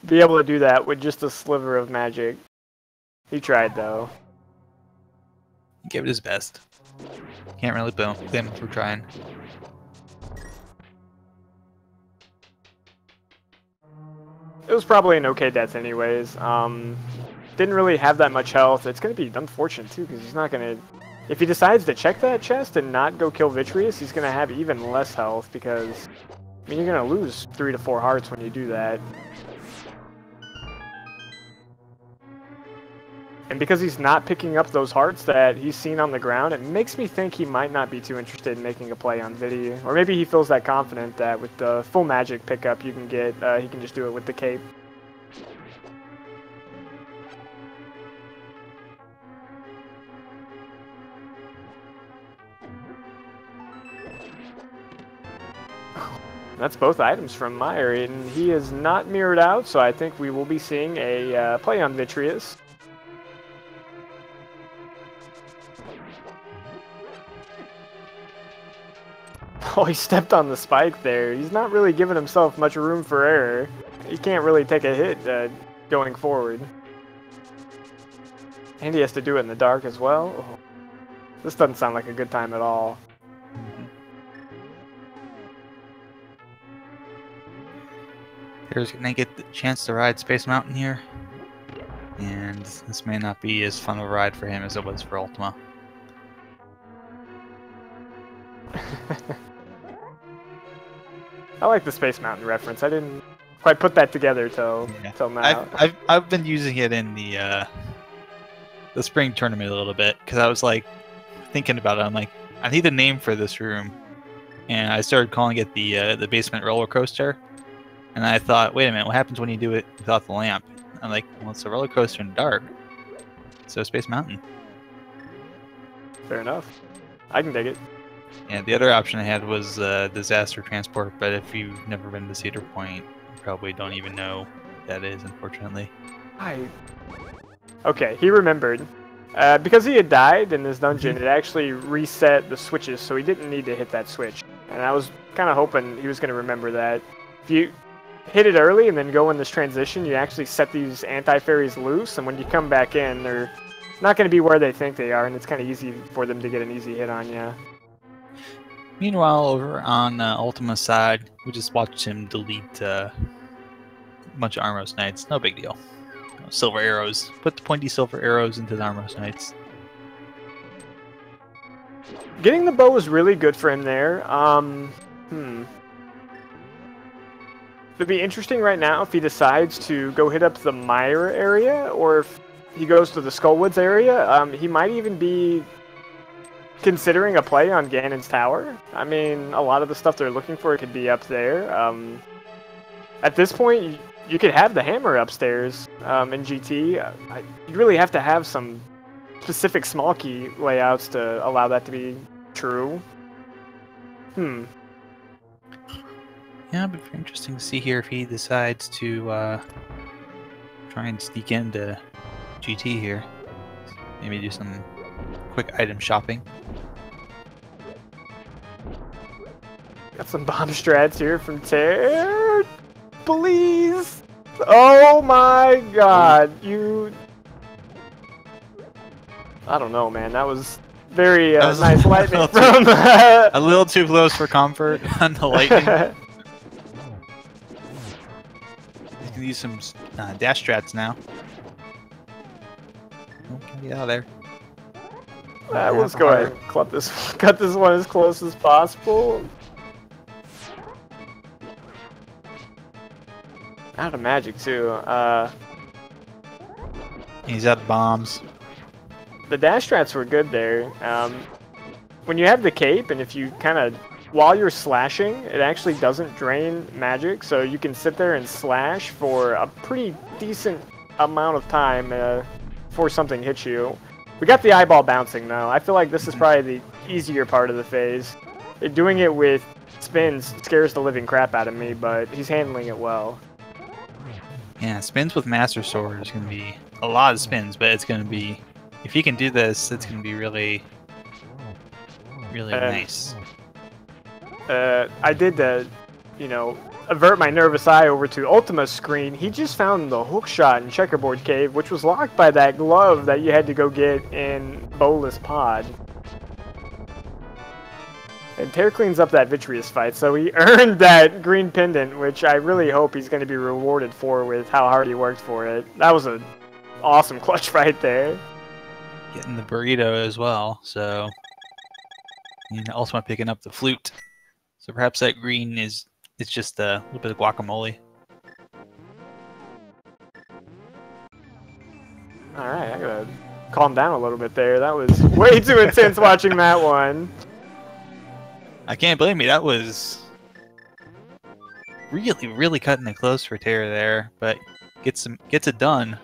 be able to do that with just a sliver of magic. He tried, though. He gave it his best. Can't really blame him for trying. It was probably an okay death anyways. Didn't really have that much health. It's going to be unfortunate, too, because he's not going to... If he decides to check that chest and not go kill Vitreous, he's going to have even less health, because... I mean, you're going to lose 3 to 4 hearts when you do that. And because he's not picking up those hearts that he's seen on the ground, it makes me think he might not be too interested in making a play on Viddy. Or maybe he feels that confident that with the full magic pickup you can get, he can just do it with the cape. That's both items from Mire, and he is not mirrored out, so I think we will be seeing a play on Vitreous. Oh, he stepped on the spike there. He's not really giving himself much room for error. He can't really take a hit going forward. And he has to do it in the dark as well. Oh, this doesn't sound like a good time at all. Tairr's gonna get the chance to ride Space Mountain here. And this may not be as fun of a ride for him as it was for Ultyma. I like the Space Mountain reference. I didn't quite put that together till now. I've been using it in the spring tournament a little bit because I was like thinking about it. I'm like, I need a name for this room, and I started calling it the basement roller coaster. And I thought, wait a minute, what happens when you do it without the lamp? I'm like, well, it's a roller coaster in the dark, so Space Mountain. Fair enough. I can dig it. And the other option I had was disaster transport, but if you've never been to Cedar Point, you probably don't even know what that is, unfortunately. Okay, he remembered. Because he had died in this dungeon, it actually reset the switches, so he didn't need to hit that switch. And I was kind of hoping he was going to remember that. If you hit it early and then go in this transition, you actually set these anti-fairies loose, and when you come back in, they're not going to be where they think they are, and it's kind of easy for them to get an easy hit on you. Meanwhile, over on Ultima's side, we just watched him delete a bunch of Armos Knights. No big deal. Silver arrows. Put the pointy silver arrows into the Armos Knights. Getting the bow was really good for him there. It'd be interesting right now if he decides to go hit up the Mire area, or if he goes to the Skullwoods area. He might even be considering a play on Ganon's Tower. I mean, a lot of the stuff they're looking for could be up there. At this point, you could have the hammer upstairs in GT. You'd really have to have some specific small key layouts to allow that to be true. Yeah, it'd be very interesting to see here if he decides to try and sneak into GT here. Maybe do some quick item shopping. Got some bomb strats here from Tairr. Please! Oh my god, I don't know, man. That was very nice lightning from... a little too close for comfort on the lightning. You can use some dash strats now. Get out of there. Let's go ahead and cut this one as close as possible. Out of magic too. He's out of bombs. The dash strats were good there. When you have the cape, and if you kind of, while you're slashing, it actually doesn't drain magic, so you can sit there and slash for a pretty decent amount of time before something hits you. We got the eyeball bouncing though. I feel like this is probably the easier part of the phase. Doing it with spins scares the living crap out of me, but he's handling it well. Yeah, spins with Master Sword is going to be a lot of spins, but it's going to be, if he can do this, it's going to be really, really nice. I did, avert my nervous eye over to Ultyma's screen. He just found the hook shot in Checkerboard Cave, which was locked by that glove that you had to go get in Bowless Pod. And Tairr cleans up that Vitreous fight, so he earned that green pendant, which I really hope he's going to be rewarded for with how hard he worked for it. That was an awesome clutch fight there. Getting the burrito as well, so Ultyma picking up the flute. So perhaps that green it's just a little bit of guacamole. Alright, I gotta calm down a little bit there. That was way too intense watching that one. I can't blame you. That was really, really cutting it close for Tairr there, but gets it done.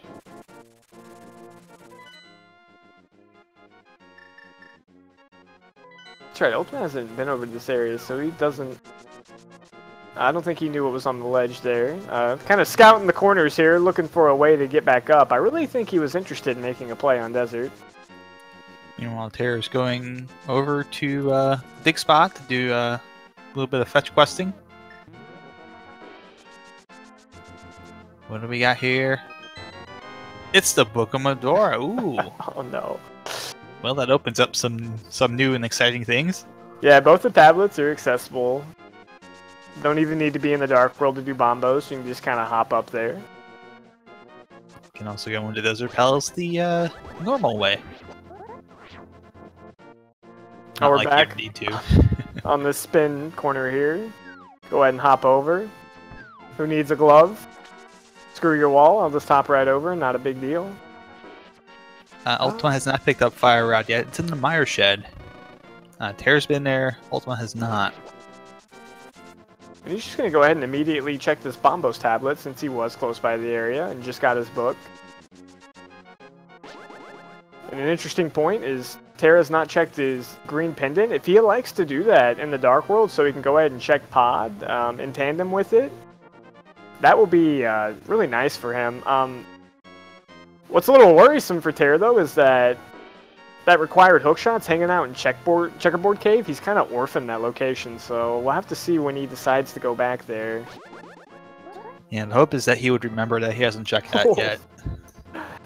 That's right, Ultyma hasn't been over this area, so he doesn't... I don't think he knew what was on the ledge there. Kind of scouting the corners here, looking for a way to get back up. I really think he was interested in making a play on Desert. Meanwhile, Tairr is going over to Dig Spot to do a little bit of fetch questing. What do we got here? It's the Book of Medora. Ooh. Oh no. Well, that opens up some new and exciting things. Yeah, both the tablets are accessible. Don't even need to be in the Dark World to do bombos. You can just kind of hop up there. You can also go into Desert Palace the normal way. Oh, we're like back you need to. on the spin corner here. Go ahead and hop over. Who needs a glove? Screw your wall. I'll just hop right over. Not a big deal. Ultyma has not picked up Fire Rod yet. It's in the Mire Shed. Tairr's been there. Ultyma has not. And he's just going to go ahead and immediately check this Bombos tablet since he was close by the area and just got his book. And an interesting point is Tairr has not checked his green pendant. If he likes to do that in the Dark World so he can go ahead and check Pod in tandem with it, that will be really nice for him. What's a little worrisome for Tairr, though, is that required hookshot's hanging out in Checkerboard Cave. He's kind of orphaned that location, so we'll have to see when he decides to go back there. Yeah, the hope is that he would remember that he hasn't checked that yet.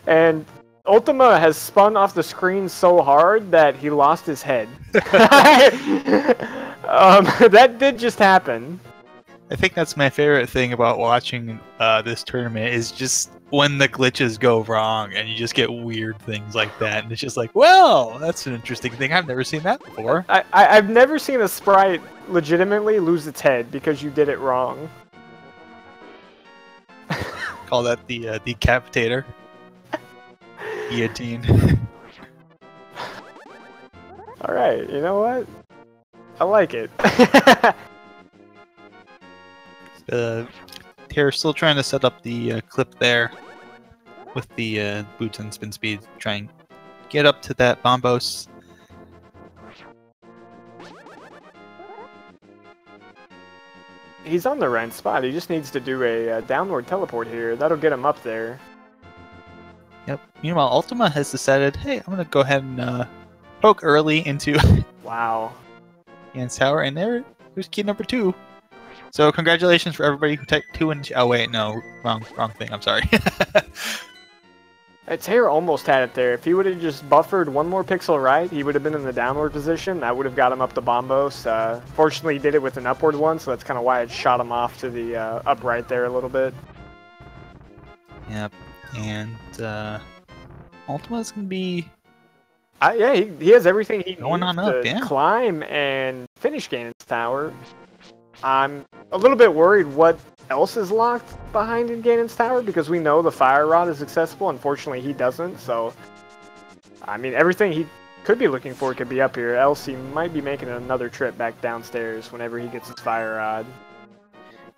And Ultyma has spun off the screen so hard that he lost his head. That did just happen. I think that's my favorite thing about watching this tournament is just when the glitches go wrong and you just get weird things like that. And it's just like, well, that's an interesting thing. I've never seen that before. I've never seen a sprite legitimately lose its head because you did it wrong. Call that the decapitator. Guillotine. Alright, you know what? I like it. Tairr's still trying to set up the clip there with the boots and spin speed. Try and get up to that Bombos. He's on the right spot. He just needs to do a downward teleport here. That'll get him up there. Yep. Meanwhile, Ultyma has decided, hey, I'm going to go ahead and poke early into Wow. Ganon's Tower, and there's key number 2. So congratulations for everybody who typed 2 and... Oh, wait, no. Wrong thing. I'm sorry. Tairr almost had it there. If he would have just buffered one more pixel right, he would have been in the downward position. That would have got him up to Bombos. Fortunately, he did it with an upward one, so that's kind of why it shot him off to the upright there a little bit. Yep. And Ultyma's going to be... Yeah, he has everything he going needs on up, to yeah. climb and finish Ganon's Tower. I'm a little bit worried what else is locked behind in Ganon's Tower because we know the Fire Rod is accessible. Unfortunately, he doesn't, so... I mean, everything he could be looking for could be up here, else he might be making another trip back downstairs whenever he gets his Fire Rod.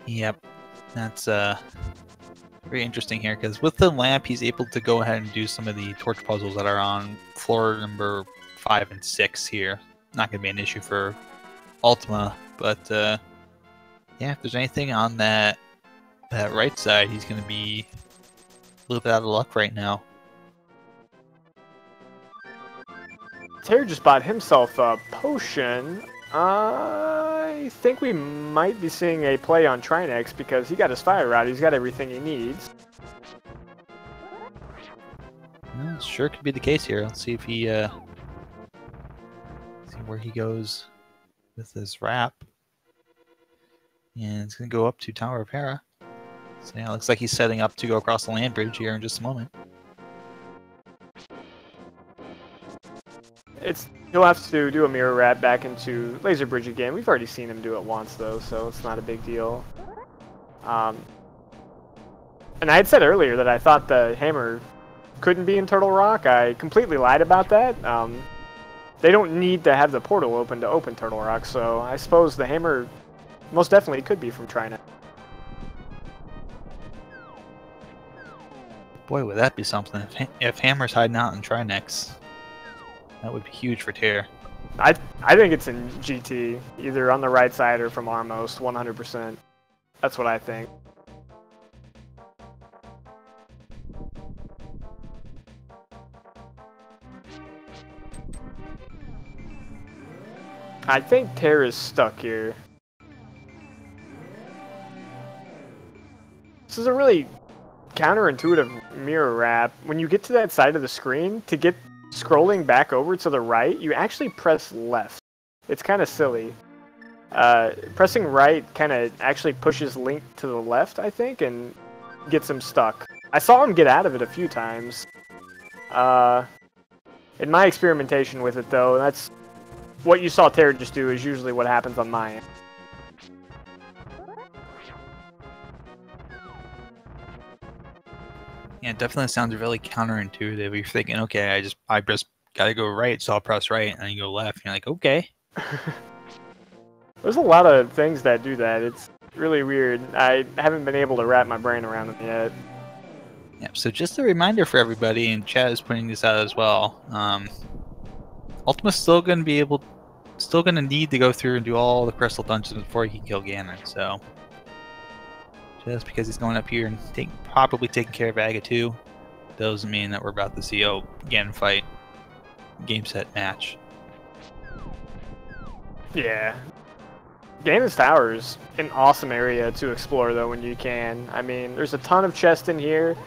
Yep. That's very interesting here, because with the lamp, he's able to go ahead and do some of the torch puzzles that are on floor number 5 and 6 here. Not going to be an issue for Ultyma, but yeah, if there's anything on that right side, he's going to be a little bit out of luck right now. Tairr just bought himself a potion. I think we might be seeing a play on Trinex because he got his Fire Rod. He's got everything he needs. Well, sure could be the case here. Let's see if he see where he goes with this wrap. And it's going to go up to Tower of Hera. So yeah, looks like he's setting up to go across the land bridge here in just a moment. He'll have to do a mirror wrap back into Laser Bridge again. We've already seen him do it once though, so it's not a big deal. And I had said earlier that I thought the hammer couldn't be in Turtle Rock. I completely lied about that. They don't need to have the portal open to open Turtle Rock, so I suppose the hammer most definitely could be from Trinex. Boy, would that be something if Hammer's hiding out in Trinex. That would be huge for Tairr. I think it's in GT, either on the right side or from Armos, 100%. That's what I think. I think Tairr is stuck here. This is a really counterintuitive mirror wrap. When you get to that side of the screen, to get scrolling back over to the right, you actually press left. It's kind of silly. Pressing right kind of actually pushes Link to the left, I think, and gets him stuck. I saw him get out of it a few times. In my experimentation with it, though, that's what you saw Tairr just do is usually what happens on my end. Yeah, it definitely sounds really counterintuitive. You're thinking, okay, I just gotta go right, so I'll press right, and then you go left. And you're like, okay. There's a lot of things that do that. It's really weird. I haven't been able to wrap my brain around them yet. Yep. So just a reminder for everybody, and Chad is putting this out as well. Ultima's still gonna need to go through and do all the crystal dungeons before he can kill Ganon. So just because he's going up here and probably taking care of Aga 2, doesn't mean that we're about to see Ganon fight. Game set match. Yeah. Ganon's Tower is an awesome area to explore, though, when you can. I mean, there's a ton of chests in here.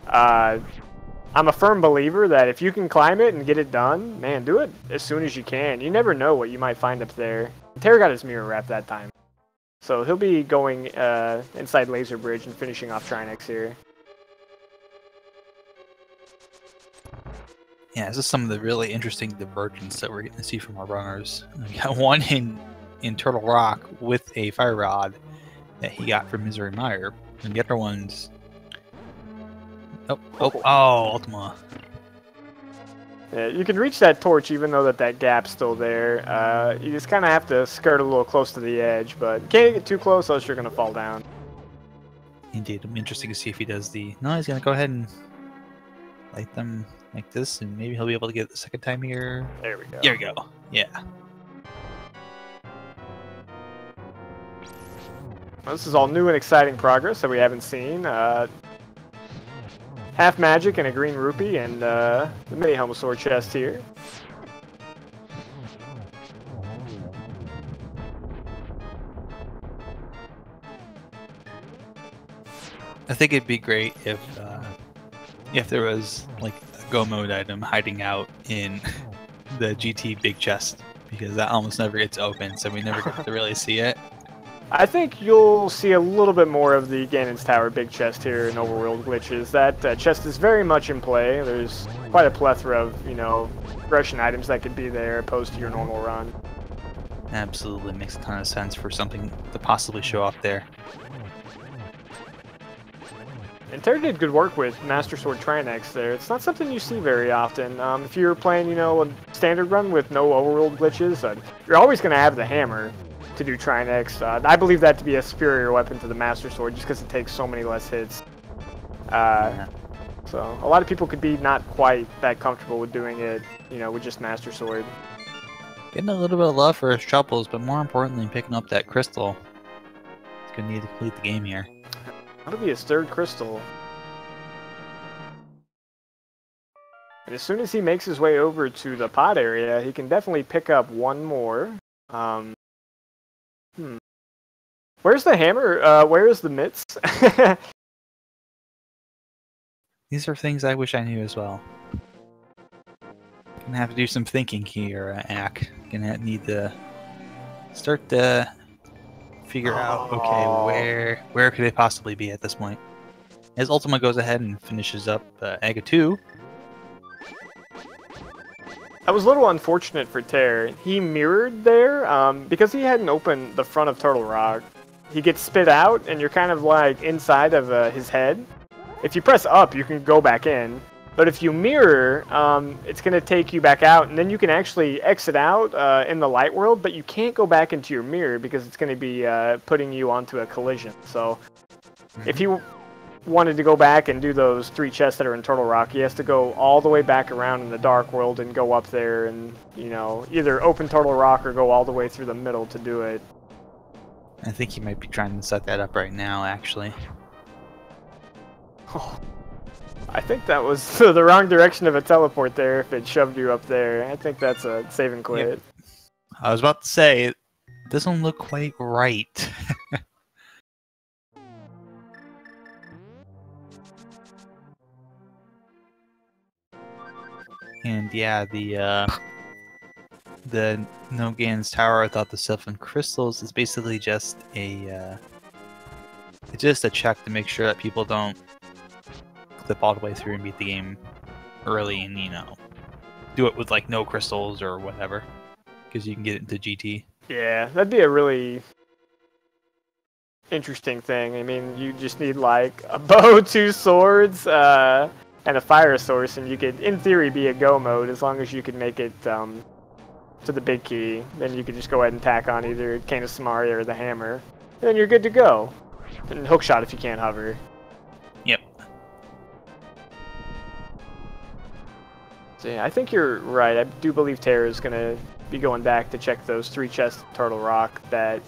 I'm a firm believer that if you can climb it and get it done, man, do it as soon as you can. You never know what you might find up there. Tairr got his mirror wrap that time. So he'll be going inside Laser Bridge and finishing off Trinex here. Yeah, this is some of the really interesting divergence that we're getting to see from our runners. We got one in Turtle Rock with a fire rod that he got from Misery Mire, and the other one's Ultyma. Yeah, you can reach that torch even though that gap's still there. You just kind of have to skirt a little close to the edge, but you can't get too close else you're going to fall down. Indeed, it'll be interesting to see if he does the... No, he's going to go ahead and light them like this, and maybe he'll be able to get it the second time here. There we go. There we go. Yeah. Well, this is all new and exciting progress that we haven't seen. Half magic and a green rupee, and the mini Helmosaur chest here. I think it'd be great if there was like a go mode item hiding out in the GT big chest, because that almost never gets open, so we never get to really see it. I think you'll see a little bit more of the Ganon's Tower big chest here in Overworld glitches. That chest is very much in play. There's quite a plethora of, you know, progression items that could be there opposed to your normal run. Absolutely makes a ton of sense for something to possibly show up there. And Tairr did good work with Master Sword Trinex there. It's not something you see very often. If you're playing, you know, a standard run with no Overworld glitches, you're always going to have the hammer to do Trinex. I believe that to be a superior weapon to the Master Sword just because it takes so many less hits. So a lot of people could be not quite that comfortable with doing it, you know, with just Master Sword. Getting a little bit of love for his troubles, but more importantly, picking up that crystal. He's going to need to complete the game here. That'll be his third crystal. And as soon as he makes his way over to the pod area, he can definitely pick up one more. Where's the hammer? Where is the mitts? These are things I wish I knew as well. Gonna have to do some thinking here, Ack. Gonna need to start to figure out, okay, where could they possibly be at this point? As Ultyma goes ahead and finishes up Aga 2. That was a little unfortunate for Tairr. He mirrored there because he hadn't opened the front of Turtle Rock. He gets spit out, and you're kind of like inside of his head. If you press up, you can go back in. But if you mirror, it's going to take you back out, and then you can actually exit out in the light world, but you can't go back into your mirror because it's going to be putting you onto a collision. So if you wanted to go back and do those 3 chests that are in Turtle Rock, he has to go all the way back around in the dark world and go up there and, you know, either open Turtle Rock or go all the way through the middle to do it. I think he might be trying to set that up right now, actually. Oh, I think that was the wrong direction of a teleport there if it shoved you up there. I think that's a save and quit. Yep. I was about to say, it doesn't look quite right. And yeah, the the No-Gan's Tower, I thought the stuff in crystals is basically just a it's just a check to make sure that people don't clip all the way through and beat the game early and, you know, do it with like no crystals or whatever, because you can get into GT. Yeah, that'd be a really interesting thing. I mean, you just need like a bow, 2 swords, and a fire source, and you could, in theory, be a go mode as long as you could make it to the big key. Then you could just go ahead and tack on either Cane of Samari or the hammer, and then you're good to go. And hook shot if you can't hover. Yep. So yeah, I think you're right. I do believe Tairr is gonna be going back to check those 3 chests of Turtle Rock that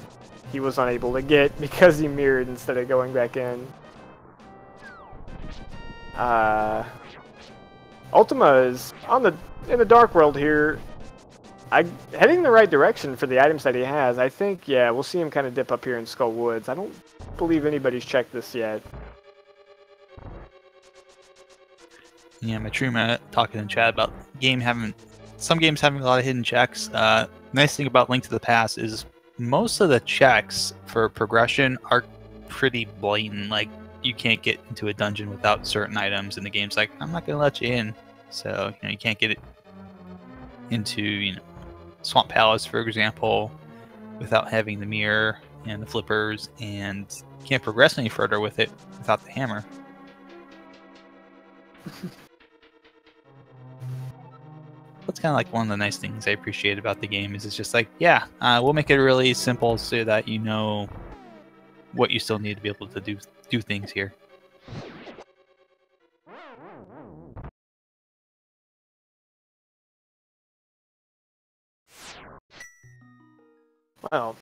he was unable to get because he mirrored instead of going back in. Ultyma is in the Dark World here. Heading in the right direction for the items that he has. I think, yeah, we'll see him kind of dip up here in Skull Woods. I don't believe anybody's checked this yet. Yeah, Matruma talking in chat about some games having a lot of hidden checks. Nice thing about Link to the Past is most of the checks for progression are pretty blatant. Like, you can't get into a dungeon without certain items, and the game's like, I'm not gonna let you in. So, you know, you can't get it into, you know, Swamp Palace, for example, without having the mirror and the flippers, and can't progress any further with it without the hammer. That's kind of like one of the nice things I appreciate about the game is it's just like, yeah, we'll make it really simple so that you know what you still need to be able to do things here. Wow.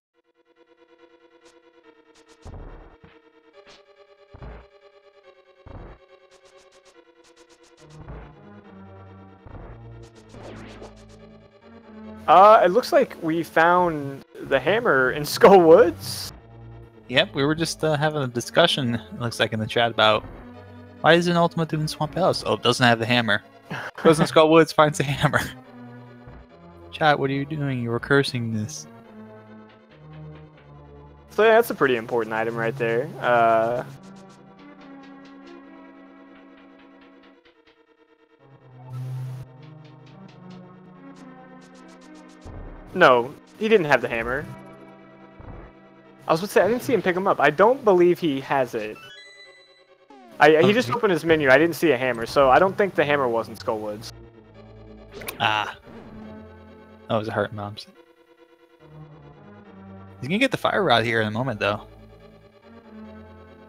It looks like we found the hammer in Skull Woods. Yep, we were just having a discussion, it looks like, in the chat about why isn't Ultyma doing Swamp Palace? Oh, it doesn't have the hammer. Goes in Skull Woods, finds the hammer. Chat, what are you doing? You were cursing this. So yeah, that's a pretty important item right there. No, he didn't have the hammer. I was about to say, I didn't see him pick him up. I don't believe he has it. He just opened his menu. I didn't see a hammer, so I don't think the hammer was in Skull Woods. Ah. Oh, it was a heart bombs. He's gonna get the fire rod here in a moment, though.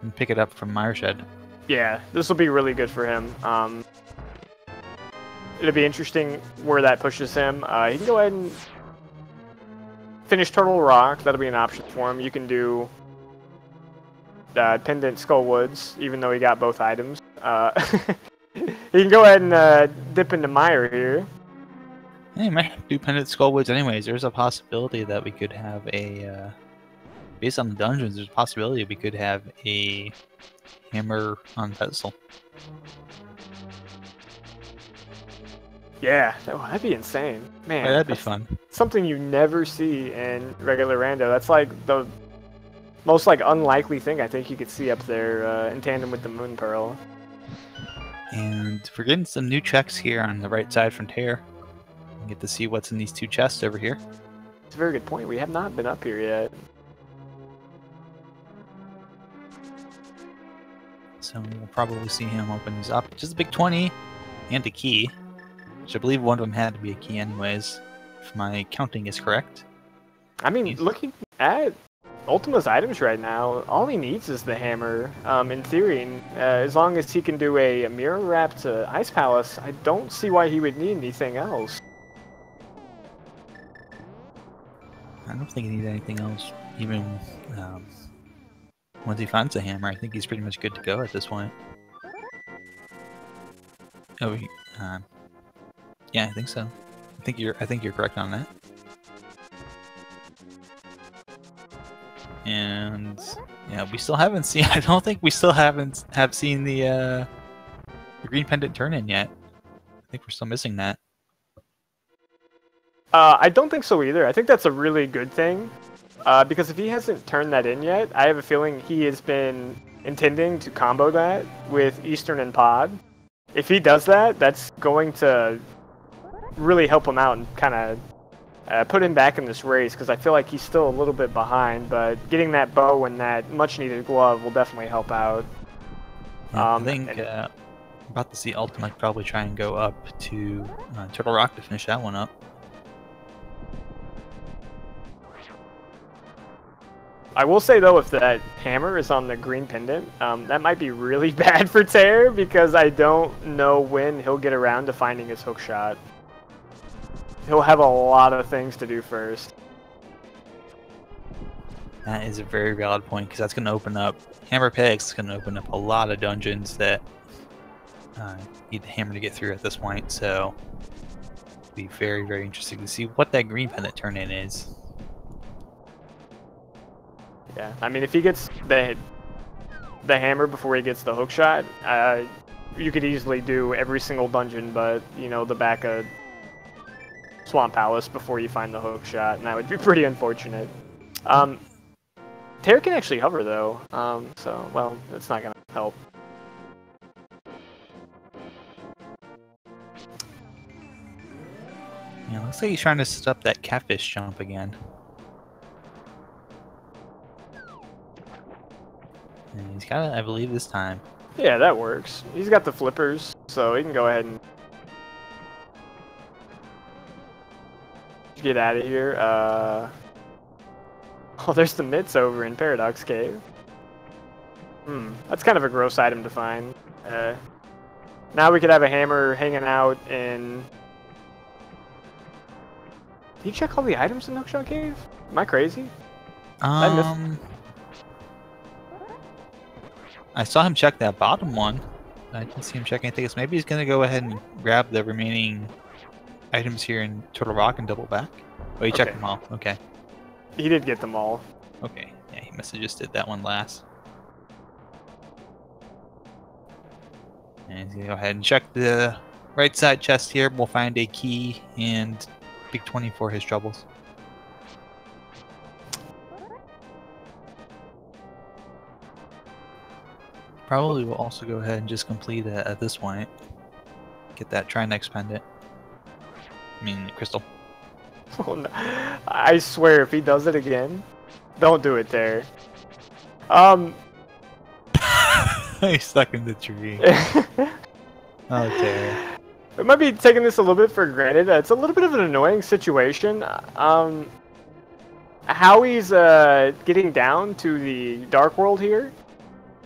And pick it up from Mireshed. Yeah, this will be really good for him. It'll be interesting where that pushes him. He can go ahead and finish Turtle Rock. That'll be an option for him. You can do Pendant Skull Woods, even though he got both items. He can go ahead and dip into Mire here. Yeah, he might have to do Pendant Skull Woods anyways. There's a possibility that we could have a... based on the dungeons, there's a possibility we could have a hammer on pedestal. Yeah, that'd be insane. Man, yeah, that'd be fun. Something you never see in regular rando. That's like the most like unlikely thing I think you could see up there in tandem with the Moon Pearl. And we're getting some new checks here on the right side from Tairr. We get to see what's in these 2 chests over here. It's a very good point. We have not been up here yet. So we'll probably see him open these up. Just a big 20 and a key. Which I believe one of them had to be a key anyways, if my counting is correct. I mean, looking at Ultyma's items right now, all he needs is the hammer, in theory. And, as long as he can do a mirror wrap to Ice Palace, I don't see why he would need anything else. I don't think he needs anything else. Even once he finds the hammer, I think he's pretty much good to go at this point. Oh, yeah, I think so. I think you're correct on that. And yeah, we still haven't seen. I don't think we still have seen the green pendant turn in yet. I think we're still missing that. I don't think so either. I think that's a really good thing. Because if he hasn't turned that in yet, I have a feeling he has been intending to combo that with Eastern and Pod. If he does that, that's going to really help him out and kind of put him back in this race, because I feel like he's still a little bit behind, but getting that bow and that much-needed glove will definitely help out. Yeah, I think I'm about to see Ultyma probably try and go up to Turtle Rock to finish that one up. I will say, though, if that hammer is on the green pendant, that might be really bad for Tairr, because I don't know when he'll get around to finding his hook shot. He'll have a lot of things to do first. That is a very valid point, because that's going to open up... Hammer Pegs is going to open up a lot of dungeons that need the hammer to get through at this point, so it'll be very, very interesting to see what that green pendant turn-in is. Yeah, I mean, if he gets the hammer before he gets the hook shot, you could easily do every single dungeon but, you know, the back of Swamp Palace before you find the hook shot, and that would be pretty unfortunate. Tairr can actually hover, though, so, well, it's not going to help. Yeah, looks like he's trying to set up that catfish jump again. And he's got it, I believe, this time. Yeah, that works. He's got the flippers, so he can go ahead and get out of here. Oh, there's the mitts over in Paradox Cave. That's kind of a gross item to find. Now we could have a hammer hanging out in... Did you check all the items in Hookshot Cave? Am I crazy? I saw him check that bottom one. I didn't see him check anything else. Maybe he's going to go ahead and grab the remaining items here in Turtle Rock and double back. Oh, he checked them all. Okay. He did get them all. Okay. Yeah, he must have just did that one last. And he's going to go ahead and check the right side chest here. We'll find a key and big 20 for his troubles. Probably will also go ahead and just complete it at this point. Get that Trinex pendant. I mean, crystal. Oh, no. I swear, if he does it again, don't do it there. He's stuck in the tree. Oh, Tairr. We might be taking this a little bit for granted. It's a little bit of an annoying situation. How he's getting down to the Dark World here.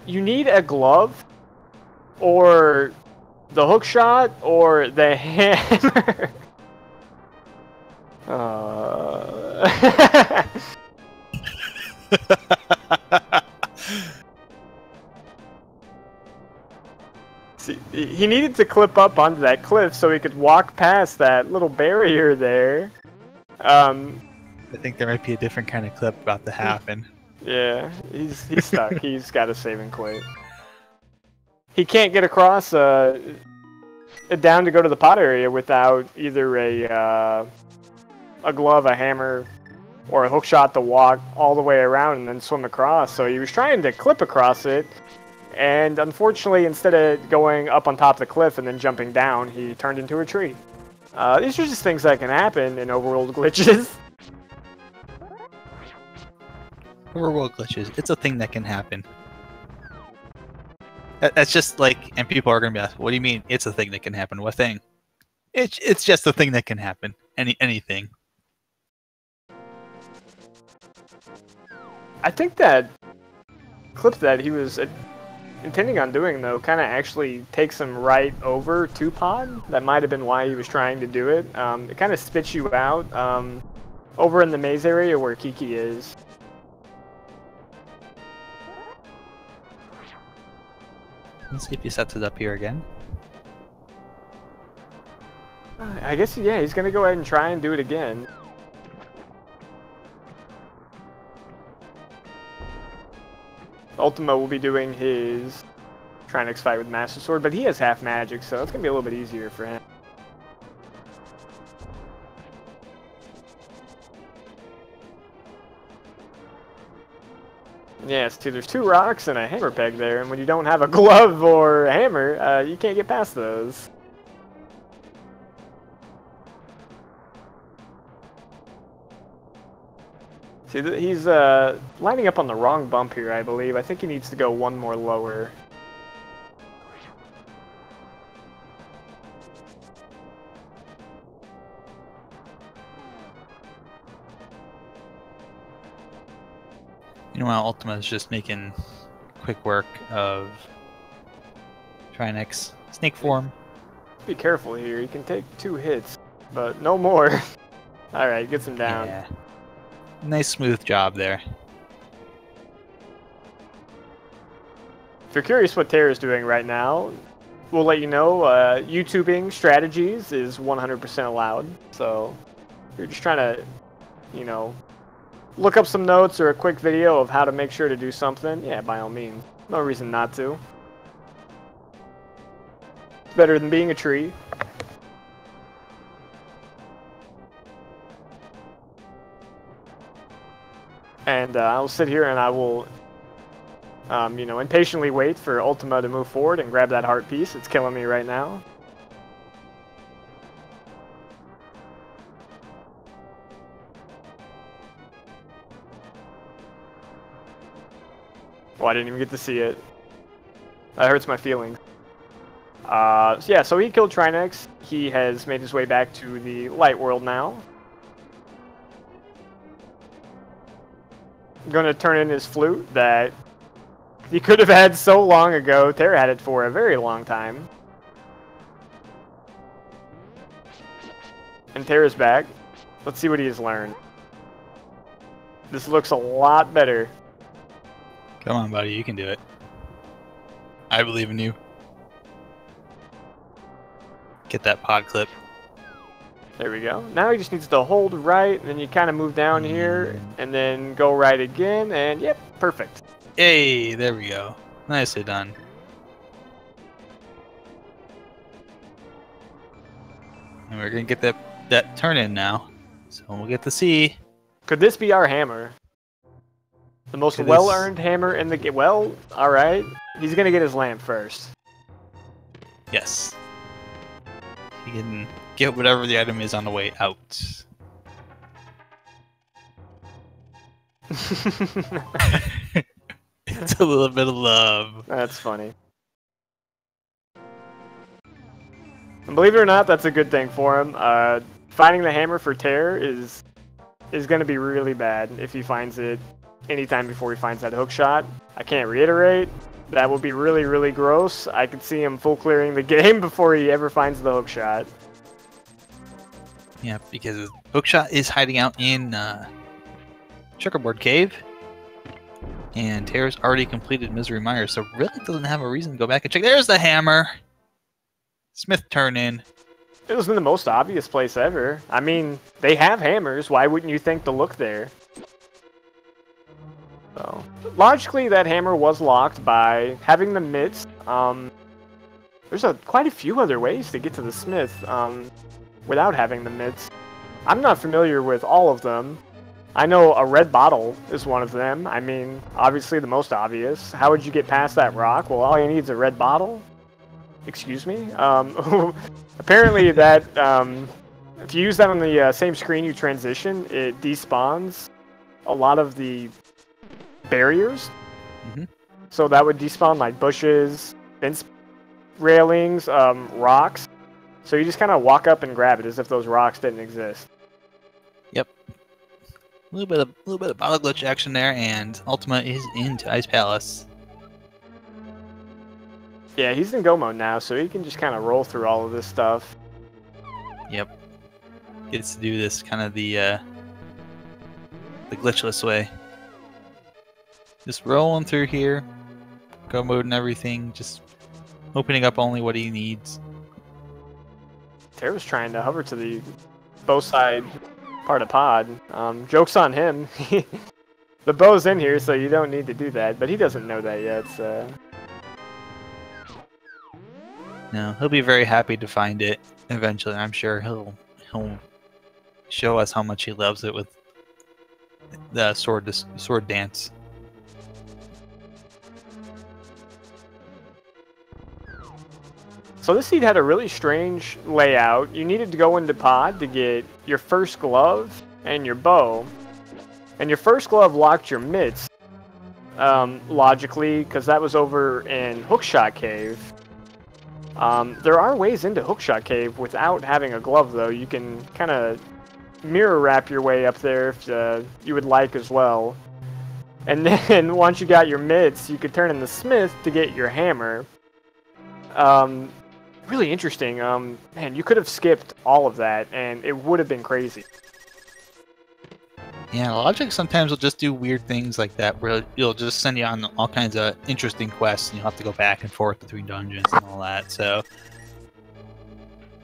You need a glove, or the hook shot, or the hammer. See, he needed to clip up onto that cliff so he could walk past that little barrier there. I think there might be a different kind of clip about to happen. Yeah, he's stuck. He's got to save and quit. He can't get across down to go to the pot area without either a glove, a hammer, or a hook shot to walk all the way around and then swim across. So he was trying to clip across it, and unfortunately, instead of going up on top of the cliff and then jumping down, he turned into a tree. These are just things that can happen in overworld glitches. Overworld glitches, it's a thing that can happen. That's just like, and people are going to be asked, what do you mean it's a thing that can happen? What thing? It's just a thing that can happen. Anything. I think that clip that he was intending on doing, though, kind of actually takes him right over to Pod. That might have been why he was trying to do it. It kind of spits you out over in the maze area where Kiki is. Let's see if he sets it up here again. I guess, yeah, he's going to go ahead and try and do it again. Ultyma will be doing his Trinex fight with Master Sword, but he has half magic, so it's going to be a little bit easier for him. Yeah, see, there's 2 rocks and a hammer peg there, and when you don't have a glove or a hammer, you can't get past those. See, he's lining up on the wrong bump here, I believe. I think he needs to go 1 more lower. Meanwhile, Ultyma is just making quick work of Trinex snake form. Be careful here. You can take 2 hits, but no more. Alright, gets him down. Yeah. Nice smooth job there. If you're curious what Tairr is doing right now, we'll let you know YouTubing strategies is 100% allowed. So if you're just trying to, you know, look up some notes or a quick video of how to make sure to do something, yeah, by all means. No reason not to. It's better than being a tree. And I'll sit here and I will, you know, impatiently wait for Ultyma to move forward and grab that heart piece. It's killing me right now. Oh, I didn't even get to see it. That hurts my feelings. So yeah, so he killed Trinex. He has made his way back to the light world now. Gonna turn in his flute that he could have had so long ago. Tairr had it for a very long time. And Tairr is back. Let's see what he has learned. This looks a lot better. Come on, buddy, you can do it. I believe in you. Get that pod clip. There we go. Now he just needs to hold right, and then you kind of move down here, and then go right again, and yep, perfect. Hey, there we go. Nicely done. And we're gonna get that turn in now, so we'll get to see. Could this be our hammer? The most well-earned hammer in the game. Well, all right. He's gonna get his lamp first. Yes. He can get whatever the item is on the way out. It's a little bit of love. That's funny. And believe it or not, that's a good thing for him. Finding the hammer for Tairr is going to be really bad if he finds it anytime before he finds that hook shot. I can't reiterate. That would be really, really gross. I could see him full clearing the game before he ever finds the hook shot. Yeah, because hookshot is hiding out in Checkerboard Cave. And Tairr's already completed Misery Mire, so really doesn't have a reason to go back and check. There's the hammer! Smith turn in. It was in the most obvious place ever. I mean, they have hammers. Why wouldn't you think to look there? So, logically, that hammer was locked by having the mitts. There's quite a few other ways to get to the smith without having the mitts. I'm not familiar with all of them. I know a red bottle is one of them. I mean, obviously the most obvious. How would you get past that rock? Well, all you need is a red bottle. Excuse me? Apparently that, if you use that on the same screen you transition, it despawns a lot of the barriers. Mm-hmm. So that would despawn like bushes, fence railings, rocks. So you just kind of walk up and grab it as if those rocks didn't exist. Yep. A little bit of bottle glitch action there, and Ultyma is into Ice Palace. Yeah, he's in go mode now, so he can just kind of roll through all of this stuff. Yep. Gets to do this kind of the glitchless way. Just rolling through here, go mode and everything, just opening up only what he needs. Tairr was trying to hover to the bow side part of pod. Joke's on him. The bow's in here, so you don't need to do that, but he doesn't know that yet, so... No, he'll be very happy to find it eventually. I'm sure he'll show us how much he loves it with the sword dance. So this seed had a really strange layout. You needed to go into pod to get your first glove and your bow. And your first glove locked your mitts, logically, because that was over in Hookshot Cave. There are ways into Hookshot Cave without having a glove, though. You can kind of mirror wrap your way up there if you would like as well. And then once you got your mitts, you could turn in the smith to get your hammer. Really interesting. Man, you could have skipped all of that, and it would have been crazy. Yeah, Logic sometimes will just do weird things like that, where you'll just send you on all kinds of interesting quests, and you'll have to go back and forth between dungeons and all that. So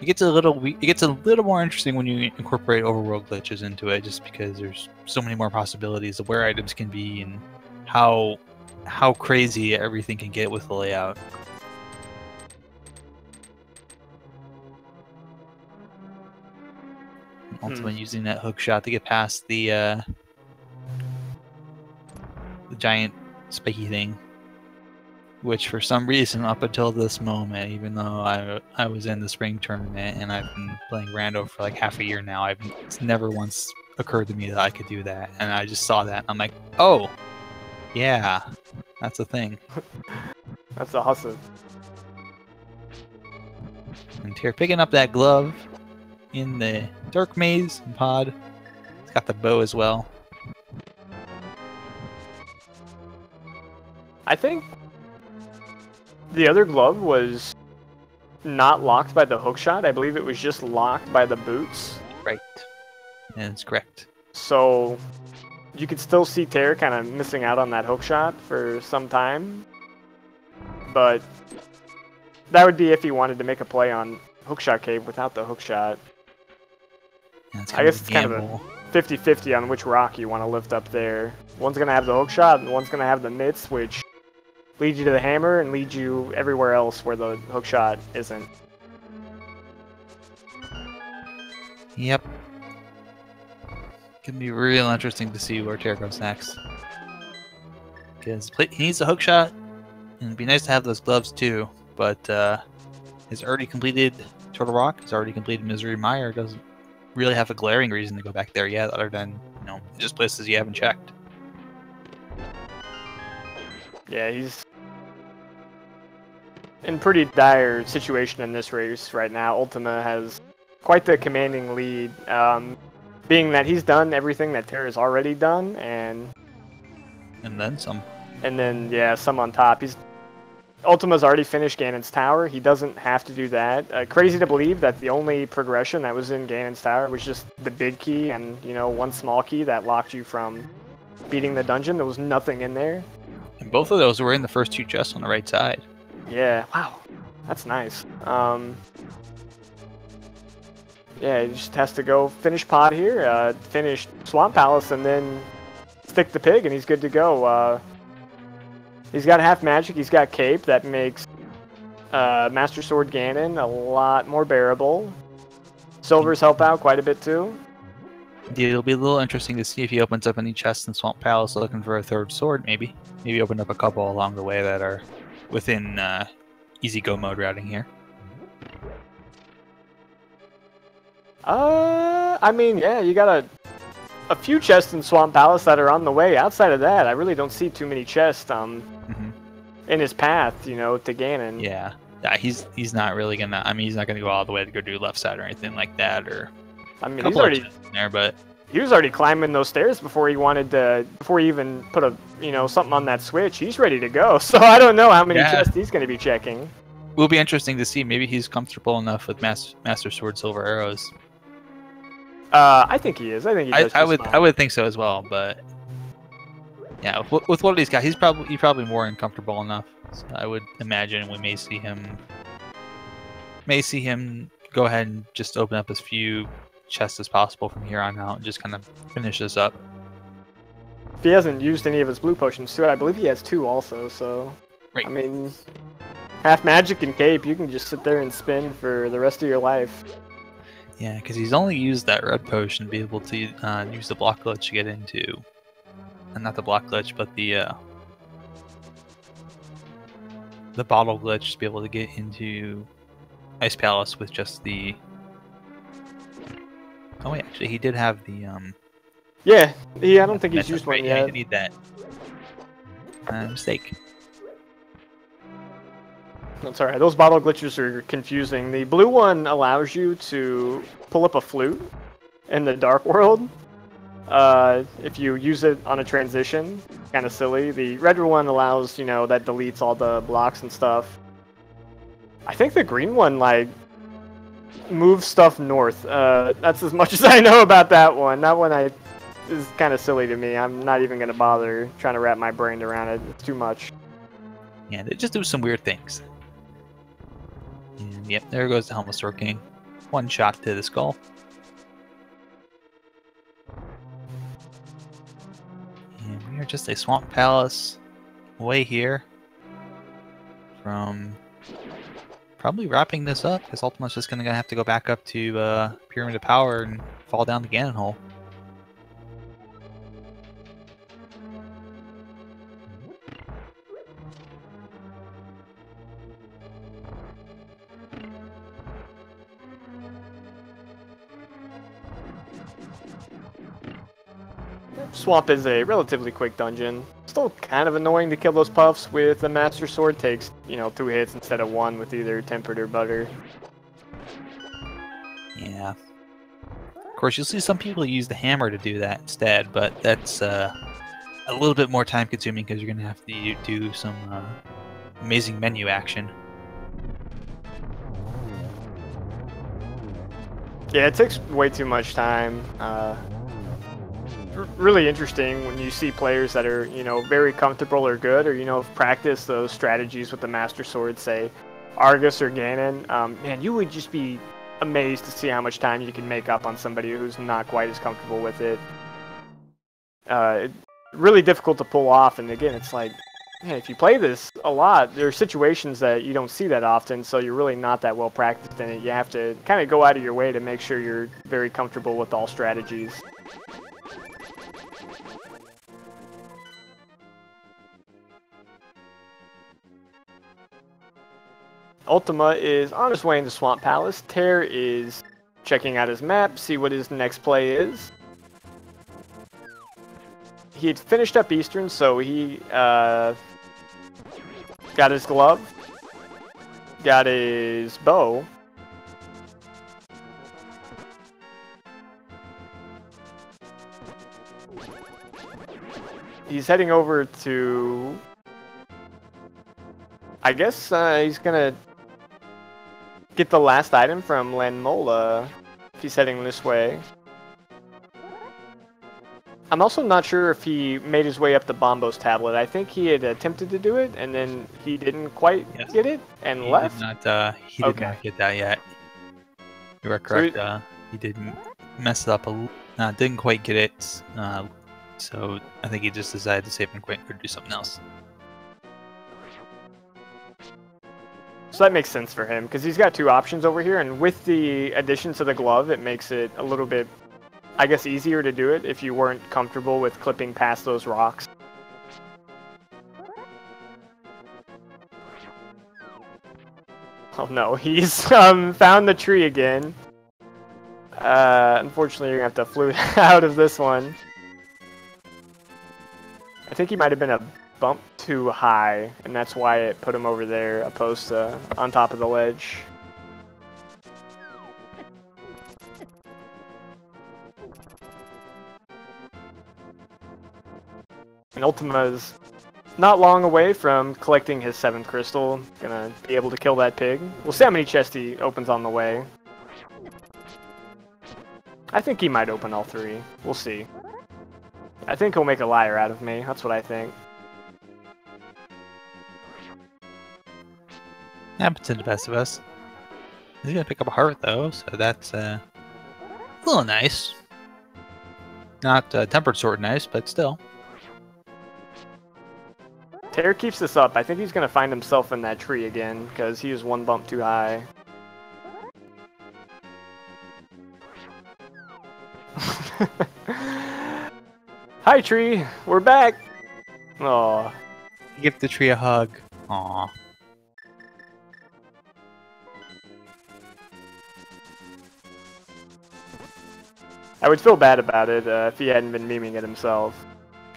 it gets a little more interesting when you incorporate overworld glitches into it, just because there's so many more possibilities of where items can be and how crazy everything can get with the layout. Ultimately using that hook shot to get past the giant spiky thing, which for some reason up until this moment, even though I was in the spring tournament and I've been playing Rando for like half a year now, it's never once occurred to me that I could do that, and I just saw that and I'm like, oh yeah, that's a thing. That's awesome. And Tairr picking up that glove in the dark maze and pod. It's got the bow as well. I think the other glove was not locked by the hookshot. I believe it was just locked by the boots. Right. That's correct. So you could still see Tairr kind of missing out on that hookshot for some time. But that would be if he wanted to make a play on Hookshot Cave without the hookshot. I guess it's kind of a 50-50 on which rock you want to lift up there. One's going to have the hookshot, and one's going to have the mitts, which lead you to the hammer and lead you everywhere else where the hookshot isn't. Yep. Can be real interesting to see where Tairr goes next. Because he needs a hookshot, and it'd be nice to have those gloves too, but he's already completed Turtle Rock, he's already completed Misery Mire, doesn't really have a glaring reason to go back there yet, other than, just places you haven't checked. Yeah, he's in pretty dire situation in this race right now. Ultyma has quite the commanding lead, being that he's done everything that Tairr has already done, and then some. And then, yeah, some on top. Ultima's already finished Ganon's Tower. He doesn't have to do that. Crazy to believe that the only progression that was in Ganon's Tower was just the big key and, one small key that locked you from beating the dungeon. There was nothing in there. And both of those were in the first two chests on the right side. Yeah, wow. That's nice. Yeah, he just has to go finish pod here, finish Swamp Palace, and then stick the pig, and he's good to go. He's got half magic, he's got cape, that makes Master Sword Ganon a lot more bearable. Silvers help out quite a bit too. It'll be a little interesting to see if he opens up any chests in Swamp Palace looking for a third sword, maybe. Maybe open up a couple along the way that are within easy go mode routing here. I mean, yeah, you got a few chests in Swamp Palace that are on the way. Outside of that, I really don't see too many chests in his path, to Ganon. Yeah, he's not really gonna. I mean, he's not gonna go all the way to go do left side or anything like that. Or I mean, he's already in there, but he was already climbing those stairs before he wanted to. Before he even put something on that switch. He's ready to go. So I don't know how many chests he's gonna be checking. Will be interesting to see. Maybe he's comfortable enough with Master Sword Silver Arrows. I think he is. I think he does. I would think so as well, but yeah, with what he's got, he's probably more uncomfortable enough. So I would imagine we may see him go ahead and just open up as few chests as possible from here on out and just kind of finish this up. If he hasn't used any of his blue potions too, I believe he has 2 also. So right. I mean, half magic and cape, you can just sit there and spin for the rest of your life. Yeah, because he's only used that red potion to be able to use the block glitch to get into, and not the block glitch, but the bottle glitch to be able to get into Ice Palace with just the... Oh wait, actually he did have the Yeah, I don't think he's used one right. Yeah, yet. you need that. Mistake. That's alright, those bottle glitches are confusing. The blue one allows you to pull up a flute in the Dark World. If you use it on a transition, kind of silly. The red one allows, you know, that deletes all the blocks and stuff. I think the green one, like, moves stuff north. That's as much as I know about that one. That one is kind of silly to me. I'm not even going to bother trying to wrap my brain around it. It's too much. Yeah, they just do some weird things. And yep, there goes the Helmet Sword King. One shot to the skull. And we are just a Swamp Palace away here from probably wrapping this up, because Ultyma's just going to have to go back up to Pyramid of Power and fall down the Ganon hole. Swamp is a relatively quick dungeon. Still kind of annoying to kill those puffs with the Master Sword. Takes, you know, 2 hits instead of 1 with either Tempered or Butter. Yeah. Of course, you'll see some people use the hammer to do that instead, but that's a little bit more time consuming because you're going to have to do some amazing menu action. Yeah, it takes way too much time. Really interesting when you see players that are, you know, very comfortable or good, or, you know, have practiced those strategies with the Master Sword, say Argus or Ganon. Man, you would just be amazed to see how much time you can make up on somebody who's not quite as comfortable with it. Really difficult to pull off, and again, it's like, man, if you play this a lot, there are situations that you don't see that often, so you're really not that well practiced in it. You have to kind of go out of your way to make sure you're very comfortable with all strategies. Ultyma is on his way into Swamp Palace. Tairr is checking out his map, see what his next play is. He had finished up Eastern, so he got his glove, got his bow. He's heading over to... I guess he's gonna get the last item from Lanmola if he's heading this way. I'm also not sure if he made his way up the Bombos tablet. I think he had attempted to do it, and then he didn't quite get it, and he left? He did not get that yet. You are correct. So he did mess it up didn't quite get it. So I think he just decided to save and quit or do something else. So that makes sense for him, because he's got 2 options over here, and with the addition to the glove, it makes it a little bit, I guess, easier to do it if you weren't comfortable with clipping past those rocks. Oh no, he's found the tree again. Unfortunately, you're going to have to flute out of this one. I think he might have been a bump too high, and that's why it put him over there opposed to on top of the ledge. And Ultyma's not long away from collecting his 7th crystal. Gonna be able to kill that pig. We'll see how many chests he opens on the way. I think he might open all 3. We'll see. I think he'll make a liar out of me. That's what I think. Happens to the best of us. He's gonna pick up a heart though, so that's a little nice. Not tempered sword nice, but still. Tairr keeps this up. I think he's gonna find himself in that tree again, because he is 1 bump too high. Hi tree, we're back! Aw. Give the tree a hug. Aw. I would feel bad about it if he hadn't been memeing it himself.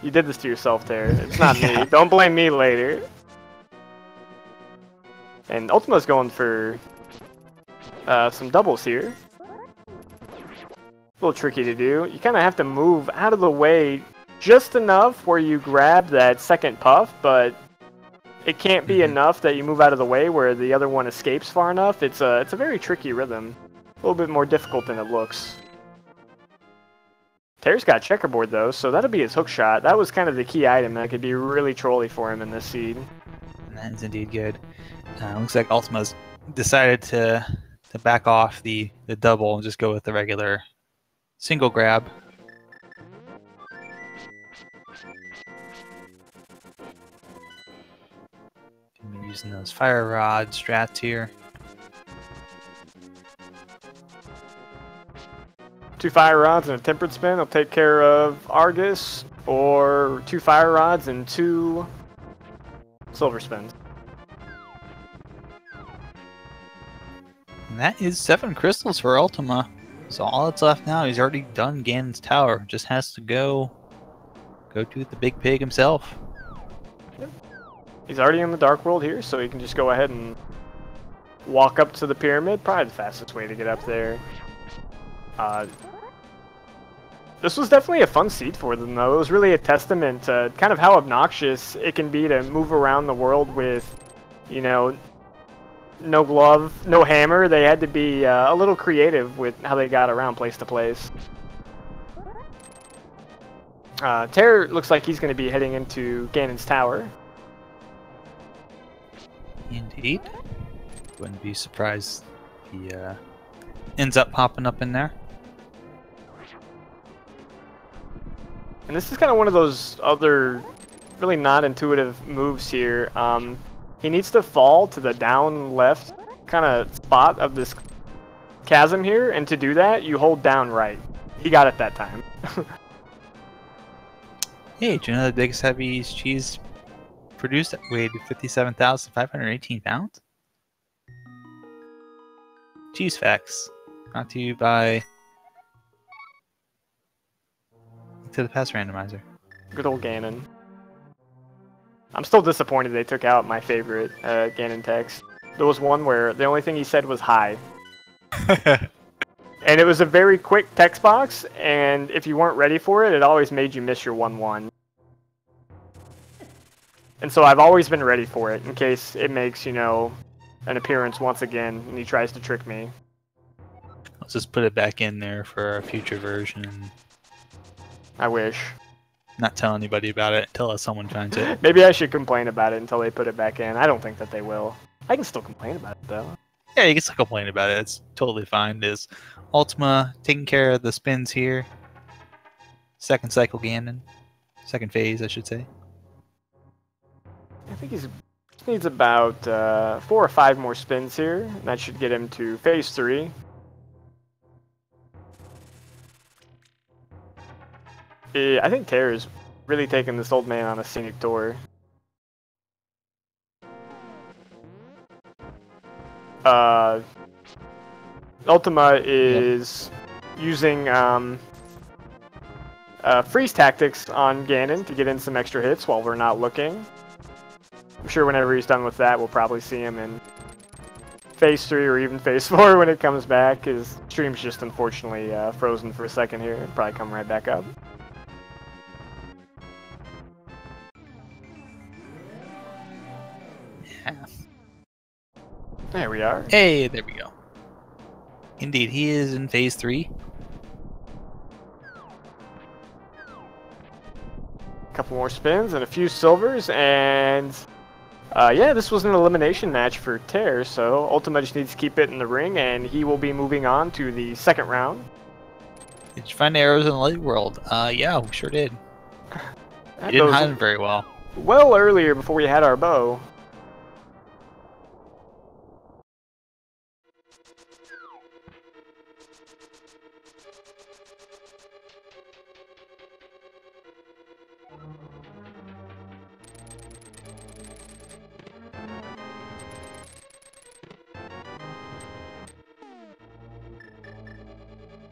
You did this to yourself, Tairr. It's not me. Don't blame me later. And Ultyma's going for some doubles here. A little tricky to do. You kind of have to move out of the way just enough where you grab that second puff, but it can't be enough that you move out of the way where the other one escapes far enough. It's a very tricky rhythm. A little bit more difficult than it looks. Tairr's got checkerboard though, so that'll be his hook shot. That was kind of the key item that could be really trolly for him in this seed. That is indeed good. Looks like Ultyma's decided to back off the double and just go with the regular single grab. Using those fire rod strats here. 2 fire rods and a tempered spin will take care of Argus, or 2 fire rods and 2 silver spins. And that is 7 crystals for Ultyma. So all that's left now, he's already done Ganon's tower. Just has to go to the big pig himself. Yep. He's already in the Dark World here, so he can just go ahead and walk up to the pyramid. Probably the fastest way to get up there. This was definitely a fun seed for them, though. It was really a testament to kind of how obnoxious it can be to move around the world with, you know, no glove, no hammer. They had to be a little creative with how they got around place to place. Tairr looks like he's going to be heading into Ganon's tower. Indeed. Wouldn't be surprised he ends up popping up in there. And this is kind of one of those other really not intuitive moves here. He needs to fall to the down left kind of spot of this chasm here, and to do that, you hold down right. He got it that time. Hey, do you know the biggest heavy cheese produced weighed 57,518 pounds? Cheese facts. Brought to you by To the Past Randomizer. Good old Ganon. I'm still disappointed they took out my favorite Ganon text. There was one where the only thing he said was hi. And it was a very quick text box, and if you weren't ready for it, it always made you miss your 1-1. And so I've always been ready for it, in case it makes, you know, an appearance once again, and he tries to trick me. Let's just put it back in there for a future version. I wish. Not tell anybody about it until someone finds it. Maybe I should complain about it until they put it back in. I don't think that they will. I can still complain about it, though. Yeah, you can still complain about it. It's totally fine. Is Ultyma taking care of the spins here? Second cycle Ganon. Second phase, I should say. I think he needs about 4 or 5 more spins here. And that should get him to phase 3. I think Tairr is really taking this old man on a scenic tour. Ultyma is using freeze tactics on Ganon to get in some extra hits while we're not looking. I'm sure whenever he's done with that, we'll probably see him in phase 3 or even phase 4 when it comes back. His stream's just unfortunately frozen for a second here. It'll probably come right back up. Yeah. There we are. Hey, there we go. Indeed, he is in phase 3. A couple more spins and a few silvers, and yeah, this was an elimination match for Tairr, so Ultyma just needs to keep it in the ring, and he will be moving on to the second round. Did you find arrows in the light world? Yeah, we sure did. You didn't hide them very well. Well earlier before we had our bow.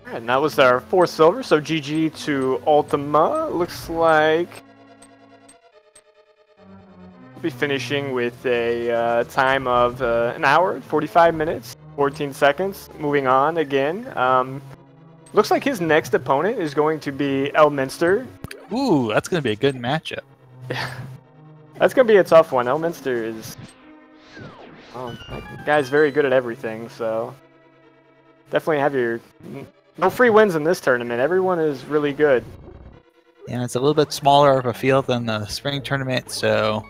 Alright, and that was our 4th silver, so GG to Ultyma. Looks like we'll be finishing with a time of an hour, 45 minutes, 14 seconds. Moving on again. Looks like his next opponent is going to be Elminster. Ooh, that's going to be a good matchup. That's going to be a tough one. Elminster is... Oh, that guy's very good at everything, so... Definitely have your... No free wins in this tournament. Everyone is really good. And it's a little bit smaller of a field than the spring tournament, so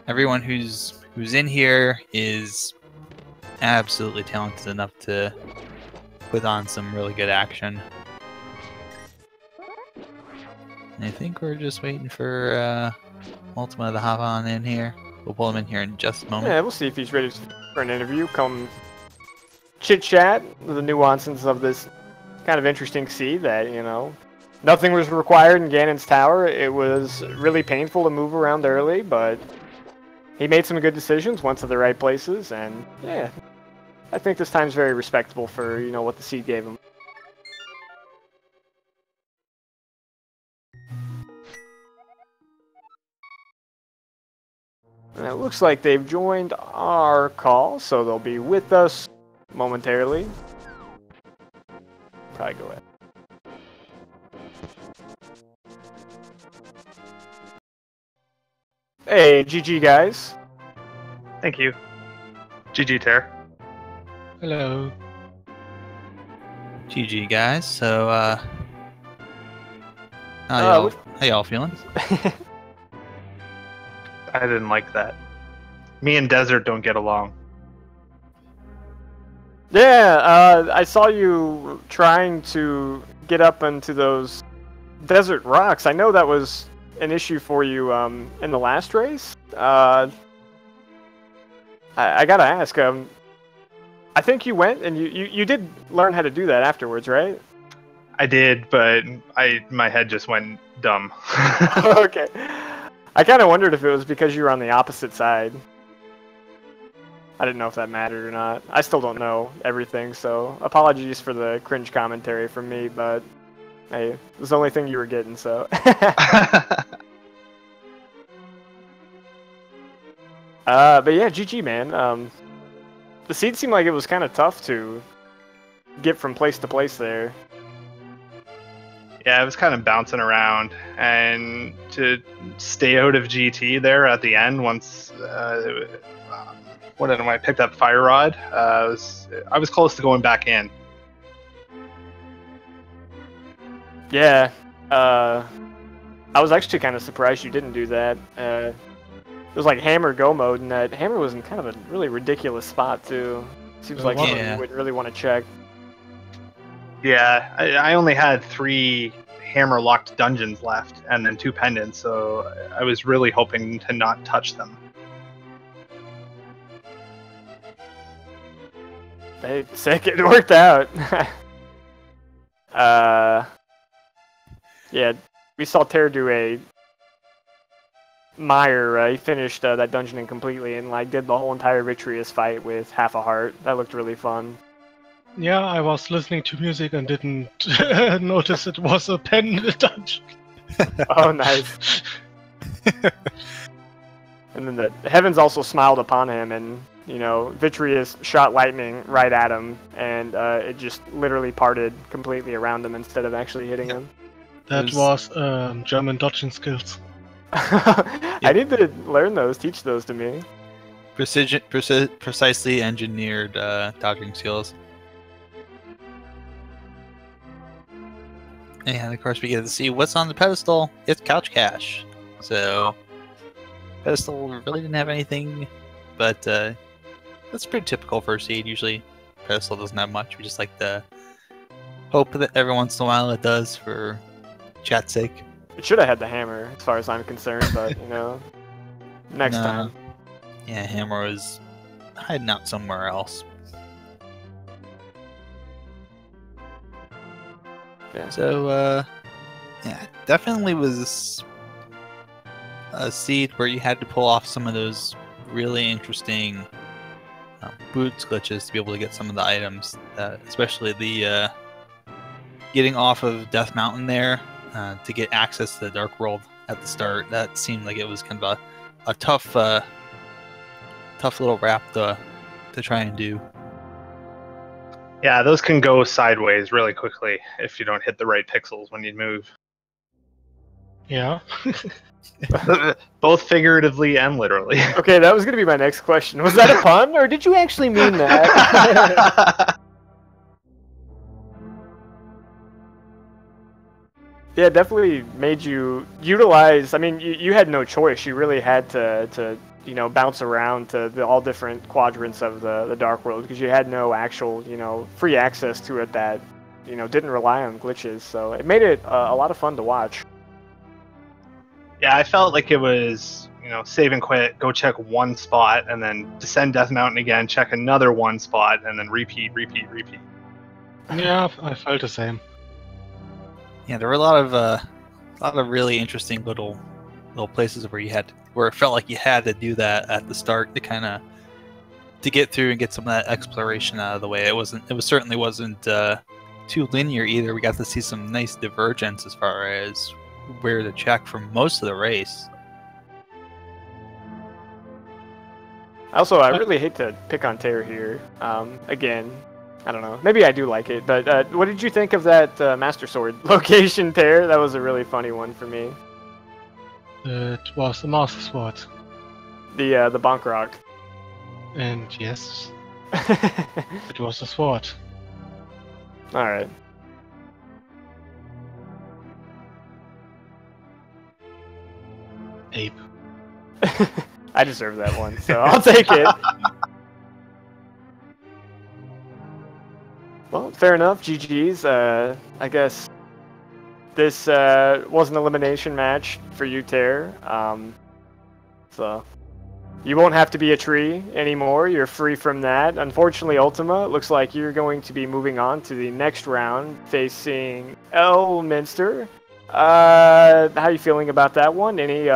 everyone who's in here is absolutely talented enough to put on some really good action. And I think we're just waiting for Ultyma to hop on in here. We'll pull him in here in just a moment. Yeah, we'll see if he's ready for an interview. Come chit-chat the nuances of this kind of interesting seed that, you know, nothing was required in Ganon's tower. It was really painful to move around early, but he made some good decisions, went to the right places, and yeah, I think this time's very respectable for, you know, what the seed gave him. And it looks like they've joined our call, so they'll be with us momentarily. Probably go ahead. Hey, GG guys. Thank you. GG Tairr. Hello. GG guys. So how y'all feeling? I didn't like that. Me and Desert don't get along. Yeah, I saw you trying to get up into those desert rocks. I know that was an issue for you in the last race. I gotta ask. I think you went and you did learn how to do that afterwards, right? I did, but my head just went dumb. Okay. I kind of wondered if it was because you were on the opposite side. I didn't know if that mattered or not. I still don't know everything, so apologies for the cringe commentary from me, but hey, it was the only thing you were getting, so. But yeah, GG, man. The seed seemed like it was kind of tough to get from place to place there. Yeah, I was kind of bouncing around, and to stay out of GT there at the end once when I picked up Fire Rod, I was close to going back in. Yeah, I was actually kind of surprised you didn't do that. It was like hammer go mode, and that hammer was in kind of a really ridiculous spot too. Seems like something you would really want to check. Yeah, I only had 3 hammer locked dungeons left, and then 2 pendants, so I was really hoping to not touch them. Hey, sick, it worked out. Yeah, we saw Tairr do a Meyer. He finished that dungeon incompletely and like did the whole entire Victorious fight with half a heart. That looked really fun. Yeah, I was listening to music and didn't notice it was a pen in the dungeon. Oh, nice. And then the heavens also smiled upon him, and you know, Vitreous shot lightning right at him, and it just literally parted completely around him instead of actually hitting him. That was German dodging skills. I need to learn those, teach those to me. Precisely engineered dodging skills. And of course we get to see what's on the pedestal. It's Couch Cash. So pedestal really didn't have anything, but that's pretty typical for a seed. Usually pedestal doesn't have much. We just like to hope that every once in a while it does for chat's sake. It should have had the hammer, as far as I'm concerned, but you know, next time. Yeah, hammer was hiding out somewhere else. Yeah. So, yeah, definitely was a seed where you had to pull off some of those really interesting boots glitches to be able to get some of the items, especially the getting off of Death Mountain there to get access to the Dark World at the start, that seemed like it was kind of a tough little wrap to try and do. Yeah, those can go sideways really quickly if you don't hit the right pixels when you move. Yeah. Both figuratively and literally. Okay, that was going to be my next question. Was that a pun, or did you actually mean that? Yeah, it definitely made you utilize. I mean, you had no choice. You really had to bounce around to all different quadrants of the Dark World because you had no actual free access to it that didn't rely on glitches. So it made it a lot of fun to watch. Yeah, I felt like it was save and quit, go check one spot, and then descend Death Mountain again, check another one spot, and then repeat. Yeah, I felt the same. Yeah, there were a lot of really interesting little places where it felt like you had to do that at the start to get through and get some of that exploration out of the way. It certainly wasn't too linear either. We got to see some nice divergence as far as where to check for most of the race. Also, I really hate to pick on Tairr here. Again, I don't know. Maybe I do like it, but what did you think of that Master Sword location, Tairr? That was a really funny one for me. It was the Master Sword. The Bonk Rock. And yes, it was a sword. All right. Ape. I deserve that one, so I'll take it. Well, fair enough. GG's. I guess this was an elimination match for you, Tairr. So you won't have to be a tree anymore. You're free from that. Unfortunately, Ultyma, it looks like you're going to be moving on to the next round, facing Elminster. How are you feeling about that one? Any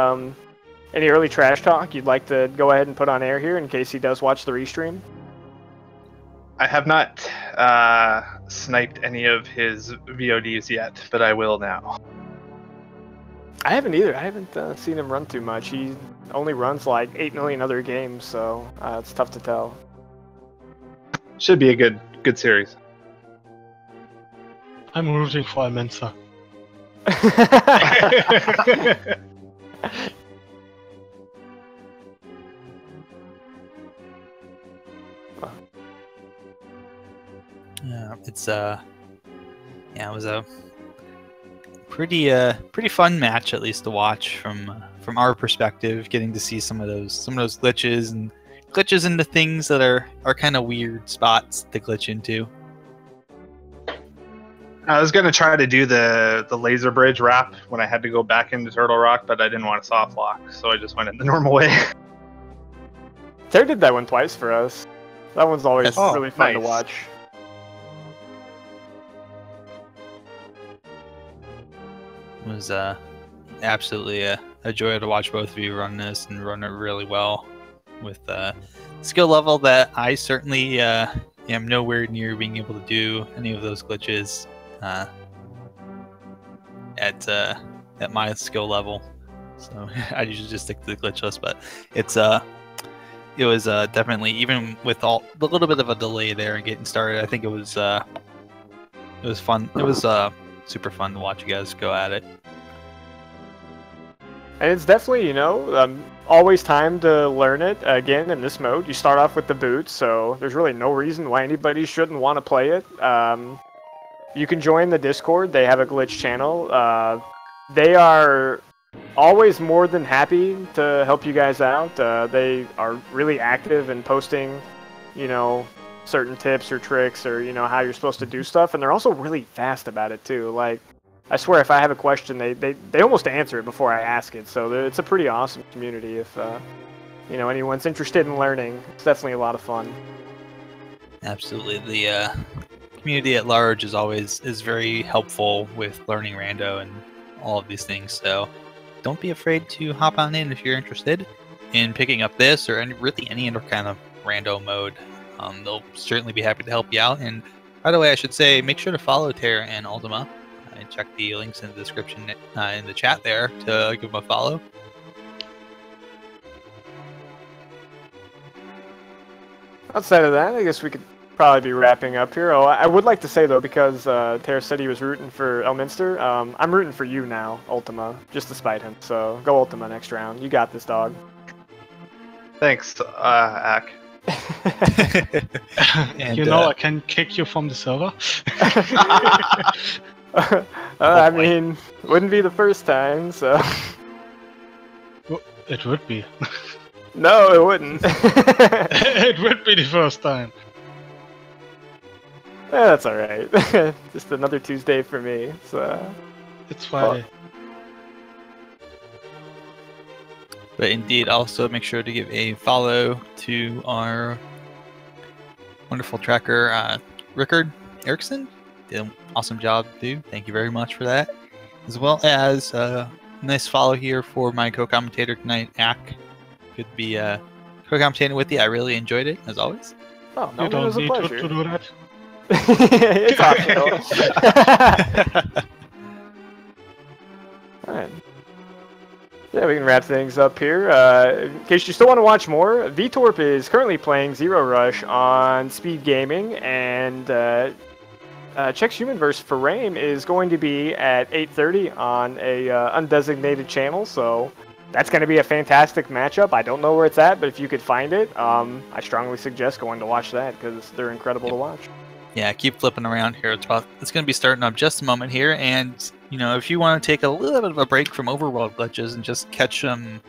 early trash talk you'd like to go ahead and put on air here in case he does watch the restream? I have not sniped any of his VODs yet, but I will now. I haven't either. I haven't seen him run too much. He only runs like 8 million other games, so it's tough to tell. Should be a good series. I'm rooting for Mensa. Yeah, it was a pretty fun match, at least to watch from our perspective, getting to see some of those glitches into things that are kind of weird spots to glitch into. I was gonna try to do the laser bridge wrap when I had to go back into Turtle Rock, but I didn't want to soft lock, so I just went in the normal way. Tairr did that one twice for us. That one's always really fun to nice. watch. It was absolutely a joy to watch both of you run this and run it really well with skill level that I certainly am nowhere near being able to do any of those glitches at my skill level. So I usually just stick to the glitch list, but it was definitely, even with all the little bit of a delay there and getting started, I think it was fun. It was super fun to watch you guys go at it. And it's definitely, always time to learn it. Again, in this mode, you start off with the boots, so there's really no reason why anybody shouldn't want to play it. You can join the Discord. They have a glitch channel. They are always more than happy to help you guys out. They are really active in posting, certain tips or tricks or, how you're supposed to do stuff. And they're also really fast about it, too. Like, I swear, if I have a question, they almost answer it before I ask it. So it's a pretty awesome community. If anyone's interested in learning, it's definitely a lot of fun. Absolutely, the community at large is very helpful with learning rando and all of these things. So don't be afraid to hop on in if you're interested in picking up this or really any other kind of rando mode. They'll certainly be happy to help you out, and By the way, I should say, make sure to follow Tairr and Ultyma. And check the links in the description in the chat there to give them a follow. Outside of that, I guess we could probably be wrapping up here. Oh, I would like to say, though, because Tairr said he was rooting for Elminster, I'm rooting for you now, Ultyma, just to spite him. So go Ultyma next round. You got this, dog. Thanks, Ak. And, I can kick you from the server. I mean, wouldn't be the first time, so... Well, it would be. No, it wouldn't. It would be the first time. Yeah, that's alright. Just another Tuesday for me, so... It's Friday. But indeed, also make sure to give a follow to our wonderful tracker, Rickard Erickson. Did an awesome job, dude. Thank you very much for that. As well as a nice follow here for my co-commentator tonight, Ak. Good to be co-commentating with you. I really enjoyed it, as always. Oh, no, You it don't was a need pleasure. to do that. It's optional. Alright. Yeah, we can wrap things up here. In case you still want to watch more, VTorp is currently playing Zero Rush on Speed Gaming, and Chex Humanverse for Rame is going to be at 8:30 on a undesignated channel, so that's going to be a fantastic matchup. I don't know where it's at, but if you could find it, I strongly suggest going to watch that, because they're incredible to watch. Yeah, keep flipping around here. It's going to be starting up just a moment here, and you know, if you want to take a little bit of a break from Overworld glitches and just catch some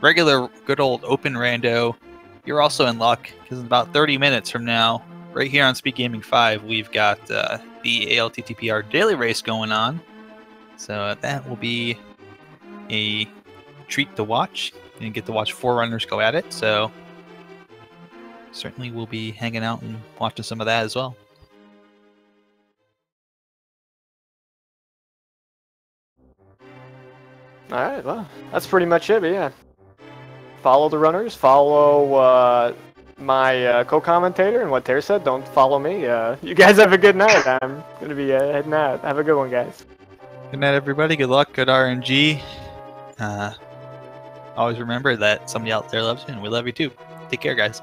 regular, good old open rando, you're also in luck, because in about 30 minutes from now, right here on Speed Gaming 5, we've got the ALTTPR daily race going on. So that will be a treat to watch. You get to watch 4 runners go at it, so certainly we'll be hanging out and watching some of that as well. Alright, well, that's pretty much it, but yeah. Follow the runners, follow my co-commentator, and what Tairr said, don't follow me. You guys have a good night. I'm going to be heading out. Have a good one, guys. Good night, everybody. Good luck. Good RNG. Always remember that somebody out there loves you, and we love you too. Take care, guys.